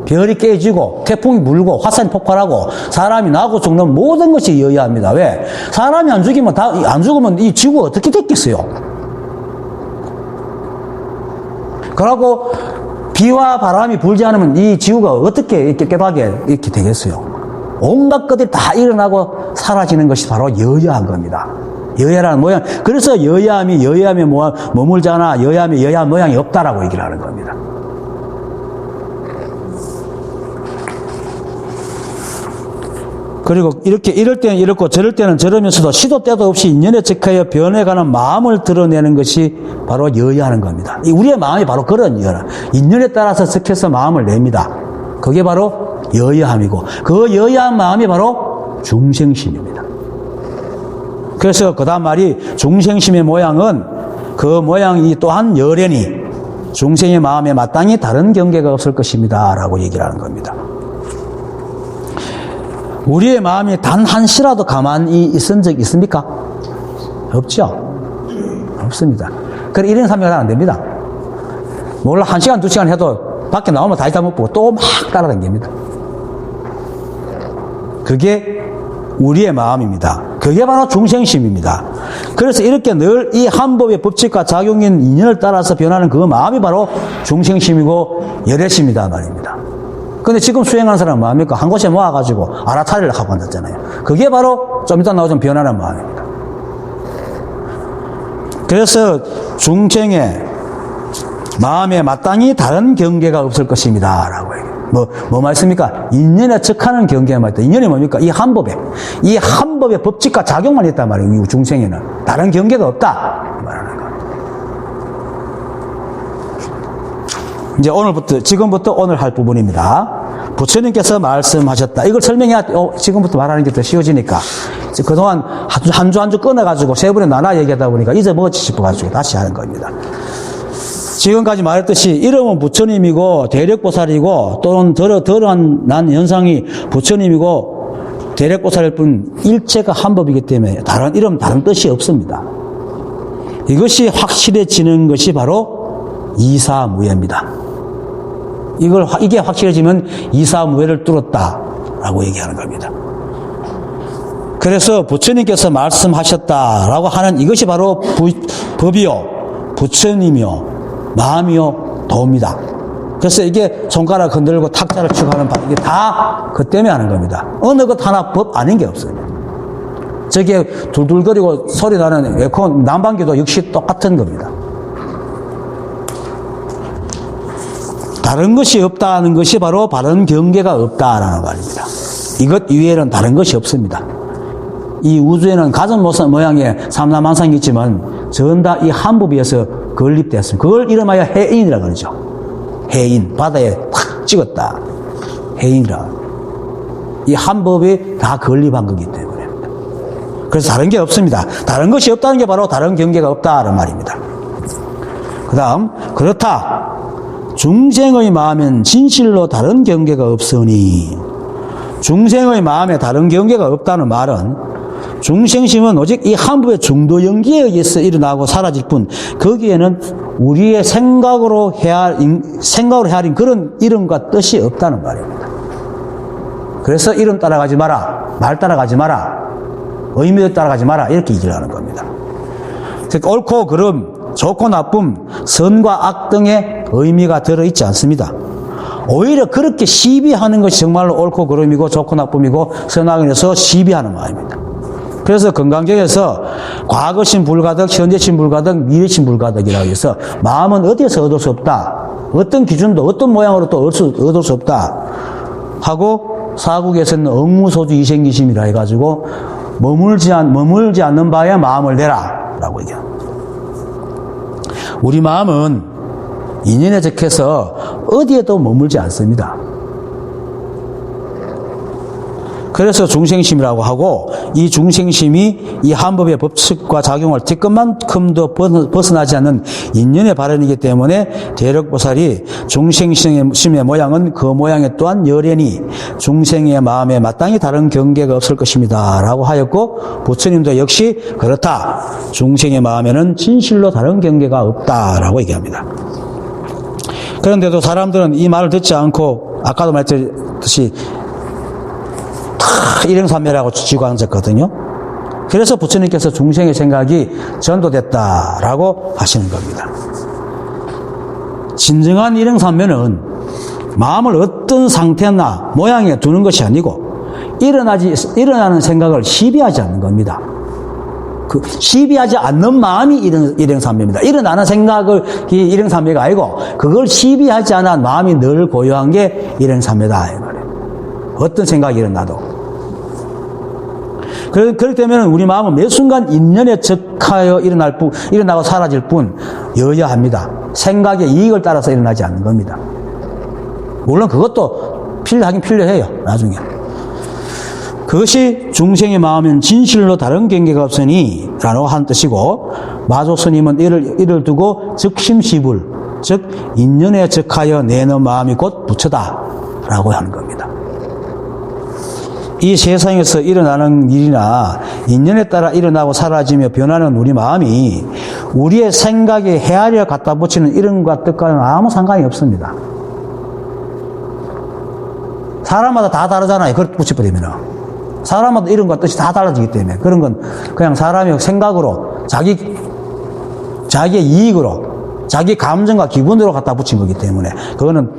별이 깨지고 태풍이 불고 화산이 폭발하고 사람이 나고 죽는 모든 것이 여야합니다. 왜? 사람이 안 죽으면 이 지구가 어떻게 됐겠어요? 그러고 비와 바람이 불지 않으면 이 지구가 어떻게 이렇게 깨박에 이렇게 되겠어요? 온갖 것들이 다 일어나고 사라지는 것이 바로 여야한 겁니다. 여야라는 모양. 그래서 여야함이 머물잖아. 여야함이 여야한 모양이 없다라고 얘기를 하는 겁니다. 그리고 이럴 때는 이렇고 저럴 때는 저러면서도 시도 때도 없이 인연에 적하여 변해가는 마음을 드러내는 것이 바로 여야하는 겁니다. 우리의 마음이 바로 그런 인연에 따라서 적해서 마음을 냅니다. 그게 바로 여야함이고 그 여야한 마음이 바로 중생심입니다. 그래서 그 다음 말이 중생심의 모양은 그 모양이 또한 열애니 중생의 마음에 마땅히 다른 경계가 없을 것입니다. 라고 얘기를 하는 겁니다. 우리의 마음이 단 한시라도 가만히 있은 적 있습니까? 없죠? 없습니다. 그래, 이런 삶이 안 됩니다. 몰라, 1시간, 2시간 해도 밖에 나오면 다시 못 보고 또 막 따라다닙니다. 그게 우리의 마음입니다. 그게 바로 중생심입니다. 그래서 이렇게 늘 이 한법의 법칙과 작용인 인연을 따라서 변하는 그 마음이 바로 중생심이고 열애심이다 말입니다. 근데 지금 수행하는 사람은 뭐합니까? 한 곳에 모아가지고 알아차리를 하고 앉았잖아요. 그게 바로 좀 이따 나오면 변하는 마음입니다. 그래서 중생의 마음에 마땅히 다른 경계가 없을 것입니다. 라고 해요. 뭐 말씀입니까? 인연에 척하는 경계가 말이다. 인연이 뭡니까? 이 한법의 법칙과 작용만 있단 말이에요. 이 중생에는. 다른 경계가 없다. 말하는 거예요. 이제 지금부터 오늘 할 부분입니다. 부처님께서 말씀하셨다. 이걸 설명해야, 지금부터 말하는 게 더 쉬워지니까. 그동안 한 주 끊어가지고 세 번에 나눠 얘기하다 보니까 잊어먹었지 싶어가지고 다시 하는 겁니다. 지금까지 말했듯이 이름은 부처님이고 대력보살이고 또는 덜한 연상이 부처님이고 대력보살일 뿐 일체가 한법이기 때문에 다른 뜻이 없습니다. 이것이 확실해지는 것이 바로 이사무예입니다. 이게 확실해지면 이사무예를 뚫었다라고 얘기하는 겁니다. 그래서 부처님께서 말씀하셨다라고 하는 이것이 바로 법이요, 부처님이요, 마음이요, 도입니다. 그래서 이게 손가락 흔들고 탁자를 치고 하는 이게 다 그 때문에 하는 겁니다. 어느 것 하나 법 아닌 게 없어요. 저게 둘둘거리고 소리 나는 에어컨 난방기도 역시 똑같은 겁니다. 다른 것이 없다는 것이 바로 바른 경계가 없다라는 말입니다. 이것 이외에는 다른 것이 없습니다. 이 우주에는 가전 모양의 삼라만상이 있지만 전 다 이 한법에서 건립되었습니다. 그걸 이름하여 해인이라고 그러죠. 해인, 바다에 탁 찍었다. 해인이라. 이 한법이 다 건립한 거기 때문에. 그래서 다른 게 없습니다. 다른 것이 없다는 게 바로 다른 경계가 없다는 말입니다. 그 다음, 그렇다. 중생의 마음엔 진실로 다른 경계가 없으니, 중생의 마음에 다른 경계가 없다는 말은 중생심은 오직 이 한법의 중도 연기에 의해서 일어나고 사라질 뿐 거기에는 우리의 생각으로 헤아린 그런 이름과 뜻이 없다는 말입니다. 그래서 이름 따라가지 마라, 말 따라가지 마라, 의미도 따라가지 마라 이렇게 얘기를 하는 겁니다. 즉 옳고 그름, 좋고 나쁨, 선과 악 등의 의미가 들어있지 않습니다. 오히려 그렇게 시비하는 것이 정말로 옳고 그름이고 좋고 나쁨이고 선악에서 시비하는 마음입니다. 그래서 건강경에서 과거심 불가득, 현재심 불가득, 미래심 불가득이라고 해서 마음은 어디에서 얻을 수 없다. 어떤 기준도 어떤 모양으로 또 얻을 수 없다. 하고 사국에서는 억무소주 이생기심이라 해가지고 머물지 않는 바에 마음을 내라 라고 얘기합니다. 우리 마음은 인연에 적해서 어디에도 머물지 않습니다. 그래서 중생심이라고 하고 이 중생심이 이 한법의 법칙과 작용을 조금만큼도 벗어나지 않는 인연의 발현이기 때문에 대력보살이 중생심의 모양은 그 모양에 또한 열애니 중생의 마음에 마땅히 다른 경계가 없을 것입니다 라고 하였고 부처님도 역시 그렇다. 중생의 마음에는 진실로 다른 경계가 없다라고 얘기합니다. 그런데도 사람들은 이 말을 듣지 않고 아까도 말했듯이 일행삼매라고 지고 앉았거든요. 그래서 부처님께서 중생의 생각이 전도됐다라고 하시는 겁니다. 진정한 일행삼매는 마음을 어떤 상태나 모양에 두는 것이 아니고 일어나는 생각을 시비하지 않는 겁니다. 그 시비하지 않는 마음이 일행삼매입니다. 일어나는 생각을 일행삼매가 아니고 그걸 시비하지 않은 마음이 늘 고요한 게 일행삼매다 이 말이에요. 어떤 생각이 일어나도. 그렇기 때문에 우리 마음은 매 순간 인연에 적하여 일어나고 사라질 뿐 여여합니다. 생각의 이익을 따라서 일어나지 않는 겁니다. 물론 그것도 필요하긴 필요해요. 나중에. 그것이 중생의 마음은 진실로 다른 경계가 없으니 라고 한 뜻이고 마조 스님은 이를 두고 즉심시불 즉 인연에 적하여 내는 마음이 곧 부처다 라고 하는 겁니다. 이 세상에서 일어나는 일이나 인연에 따라 일어나고 사라지며 변하는 우리 마음이 우리의 생각에 헤아려 갖다 붙이는 이름과 뜻과는 아무 상관이 없습니다. 사람마다 다 다르잖아요. 그렇게 붙여버리면. 사람마다 이름과 뜻이 다 달라지기 때문에 그런 건 그냥 사람의 생각으로 자기의 이익으로 자기 감정과 기분으로 갖다 붙인 거기 때문에 그거는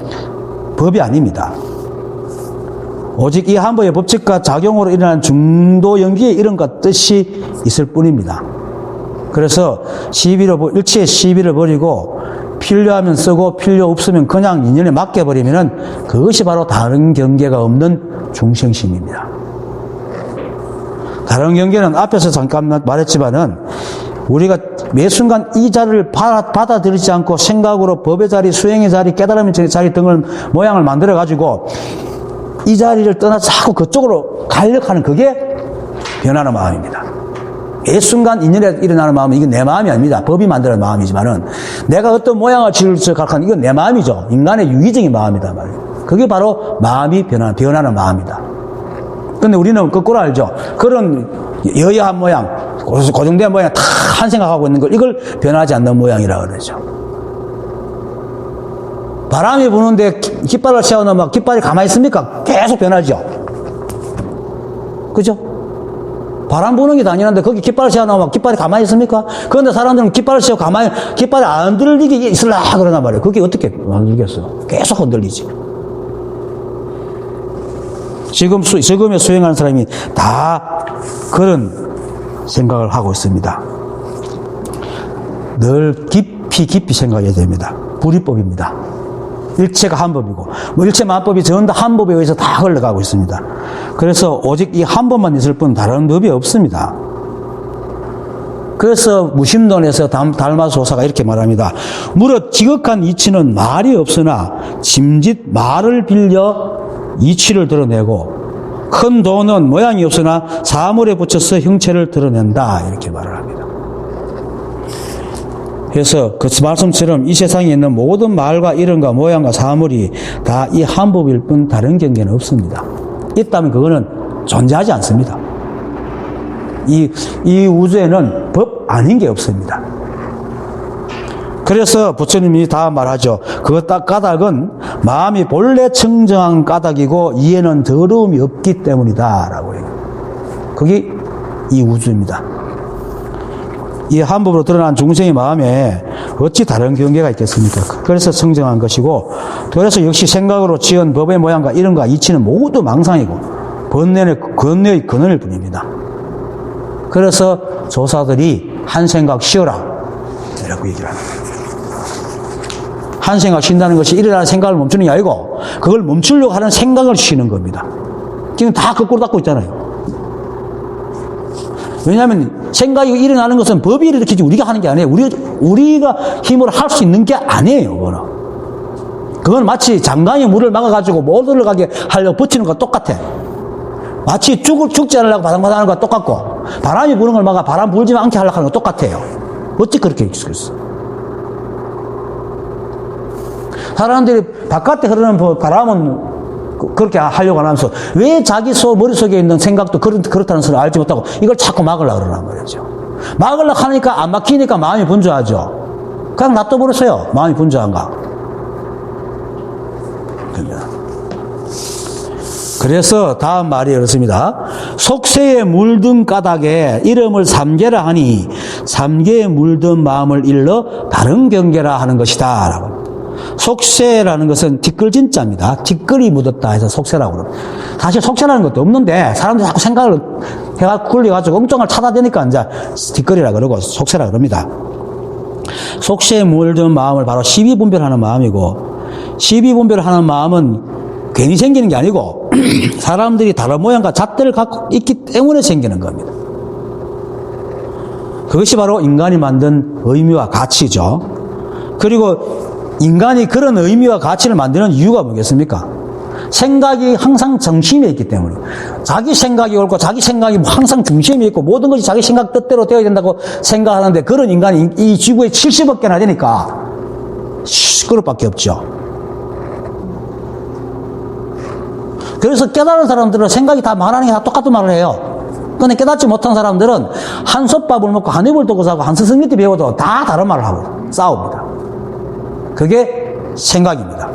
법이 아닙니다. 오직 이 한법의 법칙과 작용으로 일어난 중도 연기의 이름과 뜻이 있을 뿐입니다. 그래서 일체의 시비를 버리고 필요하면 쓰고 필요 없으면 그냥 인연에 맡겨버리면 그것이 바로 다른 경계가 없는 중생심입니다. 다른 경계는 앞에서 잠깐 말했지만은 우리가 매 순간 이 자리를 받아들이지 않고 생각으로 법의 자리, 수행의 자리, 깨달음의 자리 등을 모양을 만들어가지고 이 자리를 떠나서 자꾸 그쪽으로 가려고 하는 그게 변하는 마음입니다. 매 순간 인연에 일어나는 마음은 이건 내 마음이 아닙니다. 법이 만드는 마음이지만은 내가 어떤 모양을 지으려고 이건 내 마음이죠. 인간의 유기적인 마음이다 말이에요. 그게 바로 마음이 변하는 마음이다. 근데 우리는 거꾸로 알죠. 그런 여여한 모양, 고정된 모양 다 한 생각하고 있는 걸 이걸 변하지 않는 모양이라고 그러죠. 바람이 부는데 깃발을 세워놓으면 깃발이 가만히 있습니까? 계속 변하죠. 그죠? 바람 부는 게 당연한데 거기 깃발을 세워놓으면 깃발이 가만히 있습니까? 그런데 사람들은 깃발을 세워 깃발이 안 흔들리게 있으려 그러나 말이에요. 그게 어떻게 안 흔들겠어요? 계속 흔들리지. 지금의 수행하는 사람이 다 그런 생각을 하고 있습니다. 늘 깊이 생각해야 됩니다. 불이법입니다. 일체가 한 법이고, 일체 만법이 전부 다 한 법에 의해서 다 흘러가고 있습니다. 그래서 오직 이 한 법만 있을 뿐 다른 법이 없습니다. 그래서 무심론에서 달마소사가 이렇게 말합니다. 무릇 지극한 이치는 말이 없으나 짐짓 말을 빌려 이치를 드러내고 큰 도는 모양이 없으나 사물에 붙여서 형체를 드러낸다 이렇게 말을 합니다. 그래서 그 말씀처럼 이 세상에 있는 모든 말과 이름과 모양과 사물이 다 이 한 법일 뿐 다른 경계는 없습니다. 있다면 그거는 존재하지 않습니다. 이 우주에는 법 아닌 게 없습니다. 그래서 부처님이 다 말하죠. 그 까닭은 마음이 본래 청정한 까닭이고 이에는 더러움이 없기 때문이다 라고 해요. 그게 이 우주입니다. 이 한법으로 드러난 중생의 마음에 어찌 다른 경계가 있겠습니까? 그래서 청정한 것이고 그래서 역시 생각으로 지은 법의 모양과 이름과 이치는 모두 망상이고 번뇌의 근원일 뿐입니다. 그래서 조사들이 한 생각 쉬어라 이라고 얘기를 합니다. 한 생각 쉰다는 것이 일어나는 생각을 멈추는 게 아니고 그걸 멈추려고 하는 생각을 쉬는 겁니다. 지금 다 거꾸로 닦고 있잖아요. 왜냐하면 생각이 일어나는 것은 법이 일으키지 우리가 하는 게 아니에요. 우리가 힘으로 할 수 있는 게 아니에요. 그건 마치 장강에 물을 막아가지고 못 들어가게 하려고 붙이는 것과 똑같아. 마치 죽지 않으려고 바닥바닥 하는 것과 똑같고 바람이 부는 걸 막아 바람 불지 않게 하려고 하는 것 똑같아요. 어찌 그렇게 있겠어? 사람들이 바깥에 흐르는 바람은 그렇게 하려고 안 하면서 왜 자기 머릿속에 있는 생각도 그렇다는 것을 알지 못하고 이걸 자꾸 막으려고 그러란 말이죠. 막으려고 하니까 안 막히니까 마음이 분주하죠. 그냥 놔둬버렸어요. 마음이 분주한가. 그래서 다음 말이 이렇습니다. 속세에 물든 까닭에 이름을 삼계라 하니 삼계에 물든 마음을 일러 다른 경계라 하는 것이다 라고. 속세라는 것은 뒷글진자입니다. 뒷글이 묻었다 해서 속세라고 그럽니다. 사실 속세라는 것도 없는데 사람들이 자꾸 생각을 해가 굴려가지고 엉뚱을 찾아대니까 이제 뒷글이라 그러고 속세라 그럽니다. 속세에 물든 마음을 바로 시비분별하는 마음이고, 시비분별하는 마음은 괜히 생기는 게 아니고 사람들이 다른 모양과 잣대를 갖고 있기 때문에 생기는 겁니다. 그것이 바로 인간이 만든 의미와 가치죠. 그리고 인간이 그런 의미와 가치를 만드는 이유가 뭐겠습니까? 생각이 항상 중심에 있기 때문에. 자기 생각이 옳고 자기 생각이 항상 중심에 있고 모든 것이 자기 생각 뜻대로 되어야 된다고 생각하는데, 그런 인간이 이 지구에 70억 개나 되니까 그럴 밖에 없죠. 그래서 깨달은 사람들은 생각이 다 말하는 게 다 똑같은 말을 해요. 근데 깨닫지 못한 사람들은 한 솥밥을 먹고 한 입을 떠고 사고 한 스승 밑에 배워도 다 다른 말을 하고 싸웁니다. 그게 생각입니다.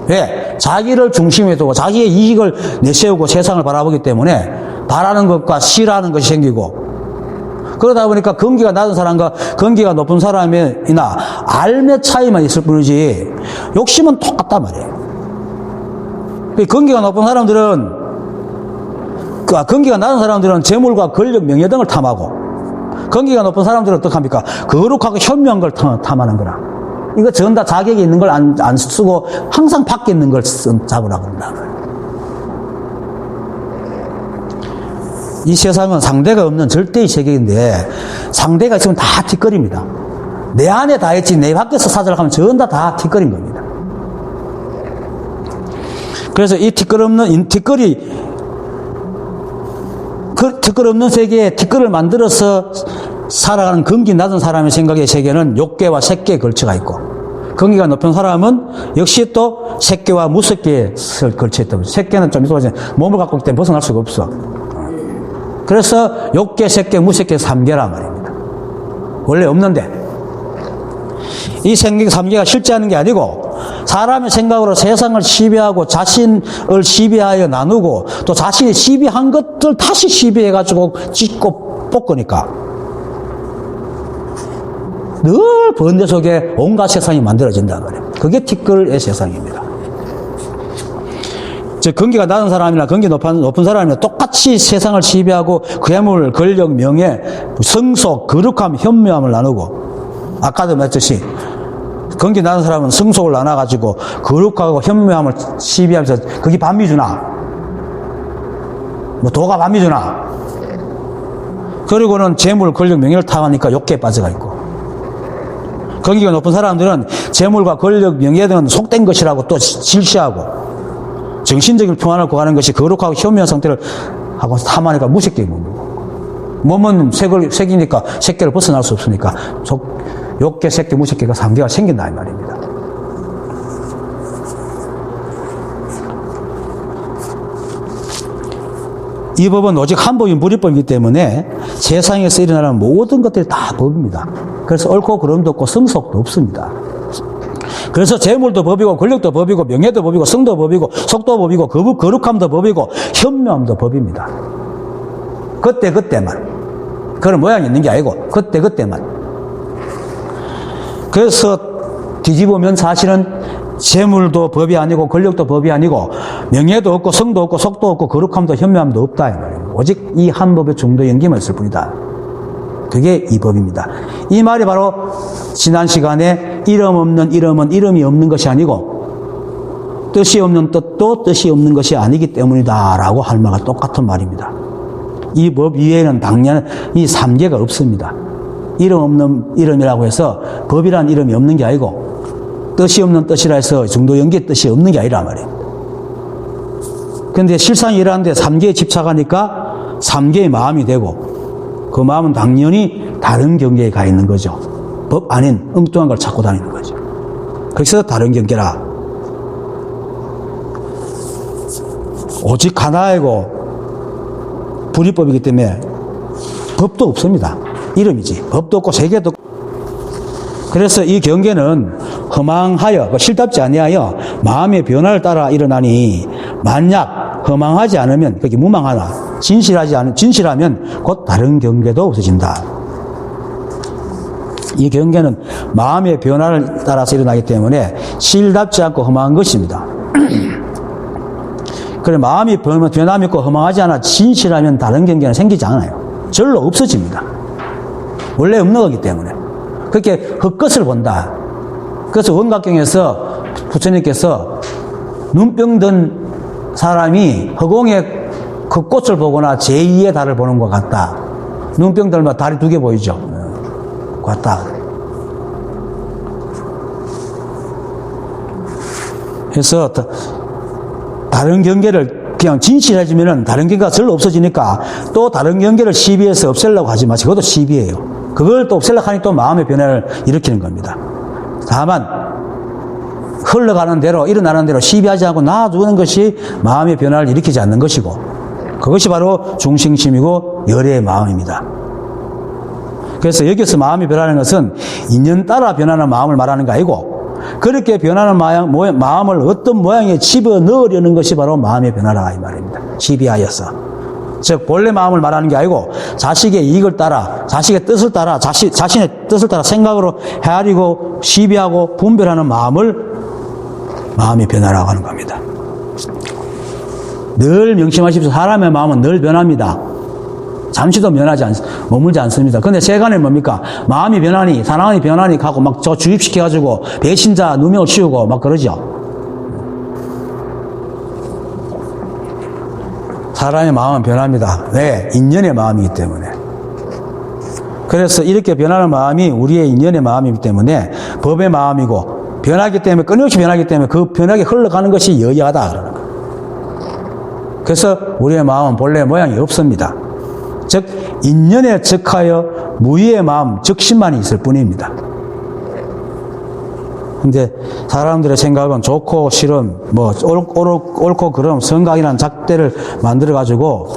왜? 자기를 중심에 두고 자기의 이익을 내세우고 세상을 바라보기 때문에 바라는 것과 싫어하는 것이 생기고, 그러다 보니까 건기가 낮은 사람과 건기가 높은 사람이나 알의 차이만 있을 뿐이지 욕심은 똑같단 말이에요. 건기가 높은 사람들은, 건기가 낮은 사람들은 재물과 권력, 명예 등을 탐하고, 건기가 높은 사람들은 어떡합니까? 거룩하고 현명한 걸 탐하는 거라. 이거 전 다 자격이 있는 걸 안 쓰고 항상 밖에 있는 걸 잡으라고 그런다. 이 세상은 상대가 없는 절대의 세계인데 상대가 있으면 다 뒷거리입니다. 내 안에 다 있지 내 밖에서 사자를 하면 전 다 뒷거리인 겁니다. 그래서 이 뒷거리 없는 세계에 뒷거리를 만들어서 살아가는 건기 낮은 사람의 생각의 세계는 욕계와 색계에 걸쳐가 있고, 건기가 높은 사람은 역시 또 색계와 무색계에 걸쳐 있다고. 색계는 좀 있어가지고 몸을 갖고 있기 때문에 벗어날 수가 없어. 그래서 욕계, 색계, 무색계 3계란 말입니다. 원래 없는데 이 생각 3계가 실제 하는 게 아니고 사람의 생각으로 세상을 시비하고 자신을 시비하여 나누고 또 자신이 시비한 것들 다시 시비해가지고 찢고 볶으니까 늘 번뇌 속에 온갖 세상이 만들어진단 말이에요. 그게 티끌의 세상입니다. 즉 건기가 낮은 사람이나 건기 높은 사람이나 똑같이 세상을 시비하고 괴물, 권력, 명예, 성속, 거룩함, 현묘함을 나누고, 아까도 말했듯이 건기 낮은 사람은 성속을 나눠가지고 거룩하고 현묘함을 시비하면서 그게 반미주나 뭐 도가 반미주나, 그리고는 재물, 권력, 명예를 탐하니까 욕계에 빠져가 있고, 건기가 높은 사람들은 재물과 권력, 명예 등은 속된 것이라고 또 질시하고 정신적인 평안을 구하는 것이 거룩하고 현묘한 상태를 하고 탐하니까 무색계에 머물고, 몸은 색이니까 색계를 벗어날 수 없으니까 욕계, 색계, 무색계가 3계가 생긴다 이 말입니다. 이 법은 오직 한 법인 무리법이기 때문에 세상에서 일어나는 모든 것들이 다 법입니다. 그래서 옳고 그름도 없고 성속도 없습니다. 그래서 재물도 법이고 권력도 법이고 명예도 법이고 성도 법이고 속도 법이고 거룩함도 법이고 현묘함도 법입니다. 그때만 그런 모양이 있는 게 아니고 그때만. 그래서 뒤집으면 사실은 재물도 법이 아니고 권력도 법이 아니고 명예도 없고 성도 없고 속도 없고 거룩함도 현묘함도 없다 이 말이에요. 오직 이 한 법의 중도 연기만 있을 뿐이다. 그게 이 법입니다. 이 말이 바로 지난 시간에 이름 없는 이름은 이름이 없는 것이 아니고 뜻이 없는 뜻도 뜻이 없는 것이 아니기 때문이다 라고 할 말과 똑같은 말입니다. 이 법 이외에는 당연 이 3계가 없습니다. 이름 없는 이름이라고 해서 법이란 이름이 없는 게 아니고 뜻이 없는 뜻이라 해서 중도 연기의 뜻이 없는 게 아니라 말이에요. 그런데 실상이 이러한데 3계에 집착하니까 3계의 마음이 되고, 그 마음은 당연히 다른 경계에 가 있는 거죠. 법 아닌 엉뚱한 걸 찾고 다니는 거죠. 그래서 다른 경계라. 오직 하나이고 불이법이기 때문에 법도 없습니다. 이름이지. 법도 없고 세계도 없고. 그래서 이 경계는 허망하여 실답지 아니하여 마음의 변화를 따라 일어나니, 만약 허망하지 않으면, 그게 무망하나, 진실하면 곧 다른 경계도 없어진다. 이 경계는 마음의 변화를 따라서 일어나기 때문에 실답지 않고 허망한 것입니다. 그래, 마음이 변함이 있고 허망하지 않아 진실하면 다른 경계는 생기지 않아요. 절로 없어집니다. 원래 없는 거기 때문에. 그렇게 헛것을 본다. 그래서 원각경에서 부처님께서 눈병 든 사람이 허공에 헛꽃을 보거나 제2의 달을 보는 것 같다. 눈병 들면 달이 2개 보이죠. 같다. 그래서 다른 경계를 그냥 진실해지면은 다른 경계가 절로 없어지니까 또 다른 경계를 시비해서 없애려고 하지 마시. 그것도 시비예요. 그걸 또 없애려고 하니 또 마음의 변화를 일으키는 겁니다. 다만 흘러가는 대로 일어나는 대로 시비하지 않고 놔두는 것이 마음의 변화를 일으키지 않는 것이고, 그것이 바로 중생심이고 열애의 마음입니다. 그래서 여기서 마음이 변하는 것은 인연 따라 변하는 마음을 말하는 게 아니고, 그렇게 변하는 마음을 어떤 모양에 집어넣으려는 것이 바로 마음의 변화라 이 말입니다. 시비하여서. 즉 본래 마음을 말하는 게 아니고 자식의 이익을 따라, 자식의 뜻을 따라, 자신의 뜻을 따라 생각으로 헤아리고 시비하고 분별하는 마음을 마음의 변화라고 하는 겁니다. 늘 명심하십시오. 사람의 마음은 늘 변합니다. 잠시도 머물지 않습니다. 근데 세간에 뭡니까? 마음이 변하니, 사랑이 변하니 하고 막 저 주입시켜가지고 배신자 누명을 씌우고 막 그러죠. 사람의 마음은 변합니다. 왜? 인연의 마음이기 때문에. 그래서 이렇게 변하는 마음이 우리의 인연의 마음이기 때문에 법의 마음이고, 변하기 때문에, 끊임없이 변하기 때문에 그 변하게 흘러가는 것이 여야하다 그러는 거예요. 그래서 우리의 마음은 본래 모양이 없습니다. 즉 인연에 적하여 무의의 마음, 적심만이 있을 뿐입니다. 근데 사람들의 생각은 좋고 싫음, 뭐 옳고 그름, 성각이라는 잣대를 만들어 가지고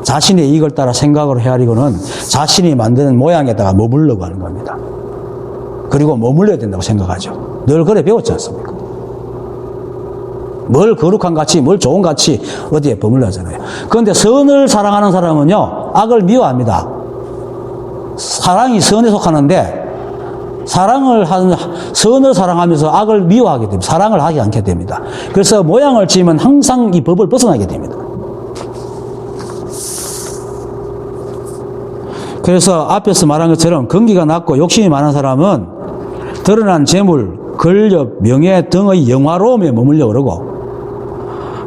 자신의 이익을 따라 생각을 헤아리고는 자신이 만드는 모양에다가 머물려고 하는 겁니다. 그리고 머물러야 된다고 생각하죠. 늘 그래 배웠지 않습니까? 뭘 거룩한 가치, 뭘 좋은 가치 어디에 머물러 하잖아요. 그런데 선을 사랑하는 사람은요, 악을 미워합니다. 사랑이 선에 속하는데 선을 사랑하면서 악을 미워하게 됩니다. 사랑을 하지 않게 됩니다. 그래서 모양을 지으면 항상 이 법을 벗어나게 됩니다. 그래서 앞에서 말한 것처럼 근기가 낮고 욕심이 많은 사람은 드러난 재물, 권력, 명예 등의 영화로움에 머물려 그러고,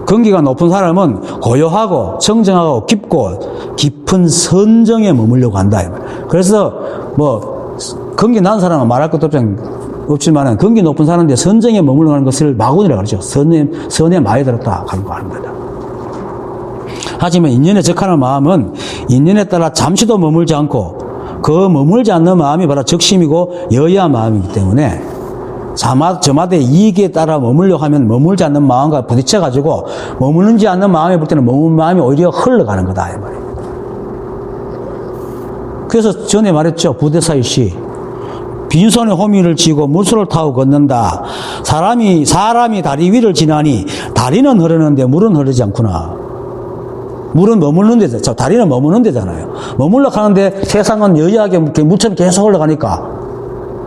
근기가 높은 사람은 고요하고 청정하고 깊은 선정에 머물려고 한다. 그래서 뭐 근기 낮은 사람은 말할 것도 없지만 근기 높은 사람인데 선정에 머물러 가는 것을 마군이라고 그러죠. 선에 많이 들었다 하는 거다. 하지만 인연에 적하는 마음은 인연에 따라 잠시도 머물지 않고, 그 머물지 않는 마음이 바로 적심이고 여야 마음이기 때문에 저마다의 이익에 따라 머물려고 하면 머물지 않는 마음과 부딪혀가지고 머무르지 않는 마음에 볼 때는 머무는 마음이 오히려 흘러가는 거다 이 말입니다. 그래서 전에 말했죠. 부대사의 시. 빈손에 호미를 쥐고 물소를 타고 걷는다. 사람이 다리 위를 지나니 다리는 흐르는데 물은 흐르지 않구나. 물은 머무는 데죠. 다리는 머무는 데잖아요. 머물러 가는데 세상은 여의하게 물처럼 계속 흘러가니까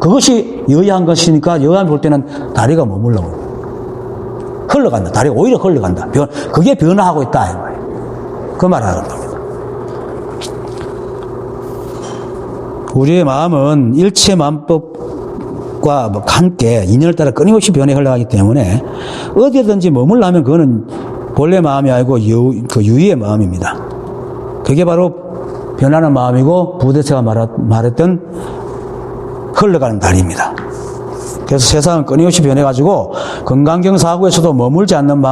그것이 여의한 것이니까 여의한 볼 때는 다리가 머물러 흘러간다. 다리가 오히려 흘러간다. 그게 변화하고 있다 이 말이에요. 그 말하는 겁니다. 우리의 마음은 일체 만법과 함께 인연을 따라 끊임없이 변해 흘러가기 때문에 어디든지 머물려면 그거는 본래 마음이 아니고 유의의 마음입니다. 그게 바로 변하는 마음이고 부대체가 말했던 흘러가는 다리입니다. 그래서 세상은 끊임없이 변해가지고 건강경사하고에서도 머물지 않는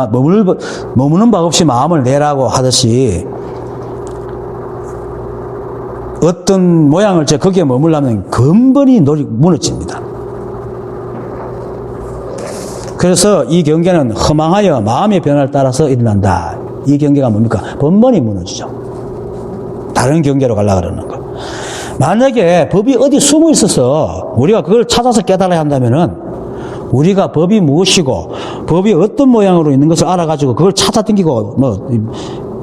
머무는 바 없이 마음을 내라고 하듯이 어떤 모양을 거기에 머물려면 근본이 무너집니다. 그래서 이 경계는 허망하여 마음의 변화를 따라서 일어난다. 이 경계가 뭡니까? 근본이 무너지죠. 다른 경계로 가려고 그러는 거. 만약에 법이 어디 숨어 있어서 우리가 그걸 찾아서 깨달아야 한다면은 우리가 법이 무엇이고 법이 어떤 모양으로 있는 것을 알아가지고 그걸 찾아당기고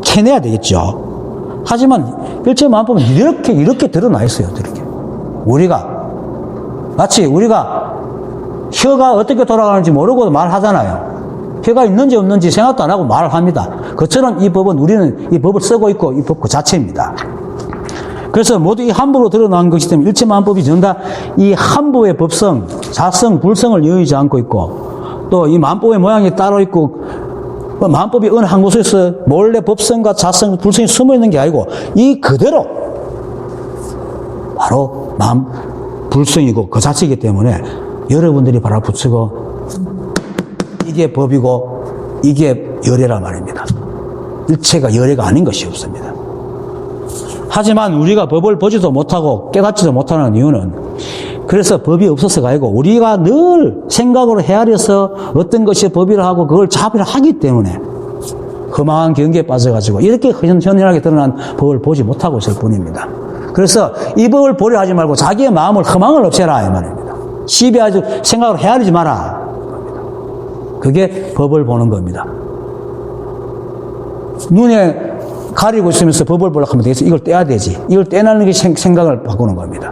캐내야 되겠죠. 하지만 일체 만법은 이렇게 드러나 있어요. 이렇게. 마치 우리가 혀가 어떻게 돌아가는지 모르고 말하잖아요. 혀가 있는지 없는지 생각도 안 하고 말을 합니다. 그처럼 이 법은 우리는 이 법을 쓰고 있고 이 법 그 자체입니다. 그래서 모두 이 한부로 드러난 것이기 때문에 일체만법이 전부 다 이 한부의 법성, 자성, 불성을 여의지 않고 있고 또 이 만법의 모양이 따로 있고 만법이 어느 한 곳에서 몰래 법성과 자성, 불성이 숨어 있는 게 아니고 이 그대로 바로 불성이고 그 자체이기 때문에 여러분들이 바로 붙이고 이게 법이고 이게 열애란 말입니다. 일체가 열애가 아닌 것이 없습니다. 하지만 우리가 법을 보지도 못하고 깨닫지도 못하는 이유는 그래서 법이 없어서가 아니고 우리가 늘 생각으로 헤아려서 어떤 것이 법이라 하고 그걸 자비를 하기 때문에 허망한 경계에 빠져가지고 이렇게 현현하게 드러난 법을 보지 못하고 있을 뿐입니다. 그래서 이 법을 보려 하지 말고 자기의 마음을 허망을 없애라 이 말입니다. 시비하지 생각으로 헤아리지 마라. 그게 법을 보는 겁니다. 눈에 가리고 있으면서 법을 보려고 하면 되겠어. 이걸 떼야 되지. 이걸 떼내는 게 생각을 바꾸는 겁니다.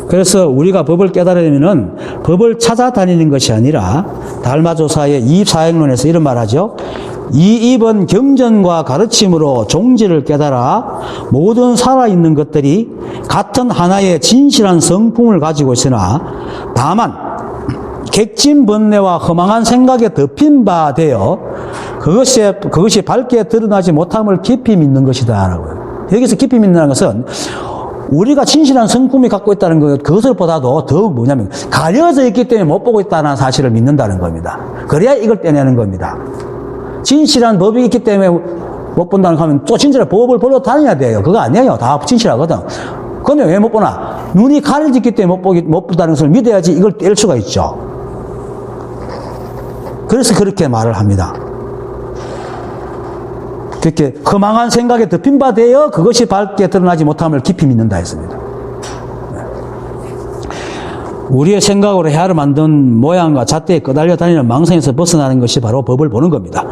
그래서 우리가 법을 깨달으려면은 법을 찾아다니는 것이 아니라 달마조사의 이입사행론에서 이런 말 하죠. 이입은 경전과 가르침으로 종지를 깨달아 모든 살아있는 것들이 같은 하나의 진실한 성품을 가지고 있으나 다만 객진번뇌와 허망한 생각에 덮인 바 되어 그것이 밝게 드러나지 못함을 깊이 믿는 것이다 라고요. 여기서 깊이 믿는다는 것은 우리가 진실한 성품이 갖고 있다는 것, 그것을 보다도 더욱 뭐냐면 가려져 있기 때문에 못 보고 있다는 사실을 믿는다는 겁니다. 그래야 이걸 떼내는 겁니다. 진실한 법이 있기 때문에 못 본다는 거 하면 또 진실한 법을 보러 다녀야 돼요. 그거 아니에요. 다 진실하거든. 그런데 왜 못 보나? 눈이 가려졌기 때문에 못 본다는 것을 믿어야지 이걸 뗄 수가 있죠. 그래서 그렇게 말을 합니다. 그렇게 허망한 생각에 덮인 바 되어 그것이 밝게 드러나지 못함을 깊이 믿는다 했습니다. 우리의 생각으로 헤아려 만든 모양과 잣대에 끄달려 다니는 망상에서 벗어나는 것이 바로 법을 보는 겁니다.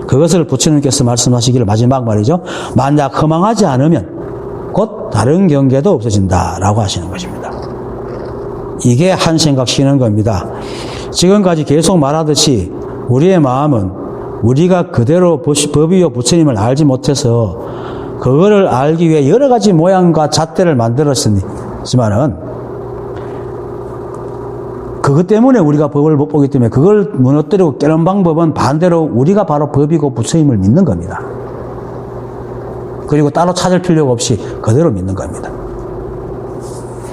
그것을 부처님께서 말씀하시기를 마지막 말이죠. 만약 허망하지 않으면 곧 다른 경계도 없어진다라고 하시는 것입니다. 이게 한 생각 쉬는 겁니다. 지금까지 계속 말하듯이 우리의 마음은 우리가 그대로 법이요 부처님을 알지 못해서 그거를 알기 위해 여러 가지 모양과 잣대를 만들었지만은 그것 때문에 우리가 법을 못 보기 때문에 그걸 무너뜨리고 깨는 방법은 반대로 우리가 바로 법이고 부처님을 믿는 겁니다. 그리고 따로 찾을 필요가 없이 그대로 믿는 겁니다.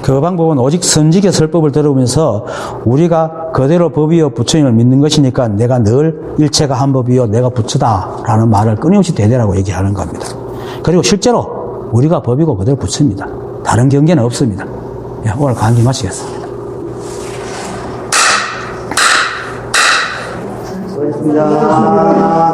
그 방법은 오직 선지계 설법을 들어보면서 우리가 그대로 법이요 부처님을 믿는 것이니까 내가 늘 일체가 한 법이요 내가 부처다라는 말을 끊임없이 대대라고 얘기하는 겁니다. 그리고 실제로 우리가 법이고 그대로 부처입니다. 다른 경계는 없습니다. 오늘 강의 마치겠습니다. 수고하셨습니다.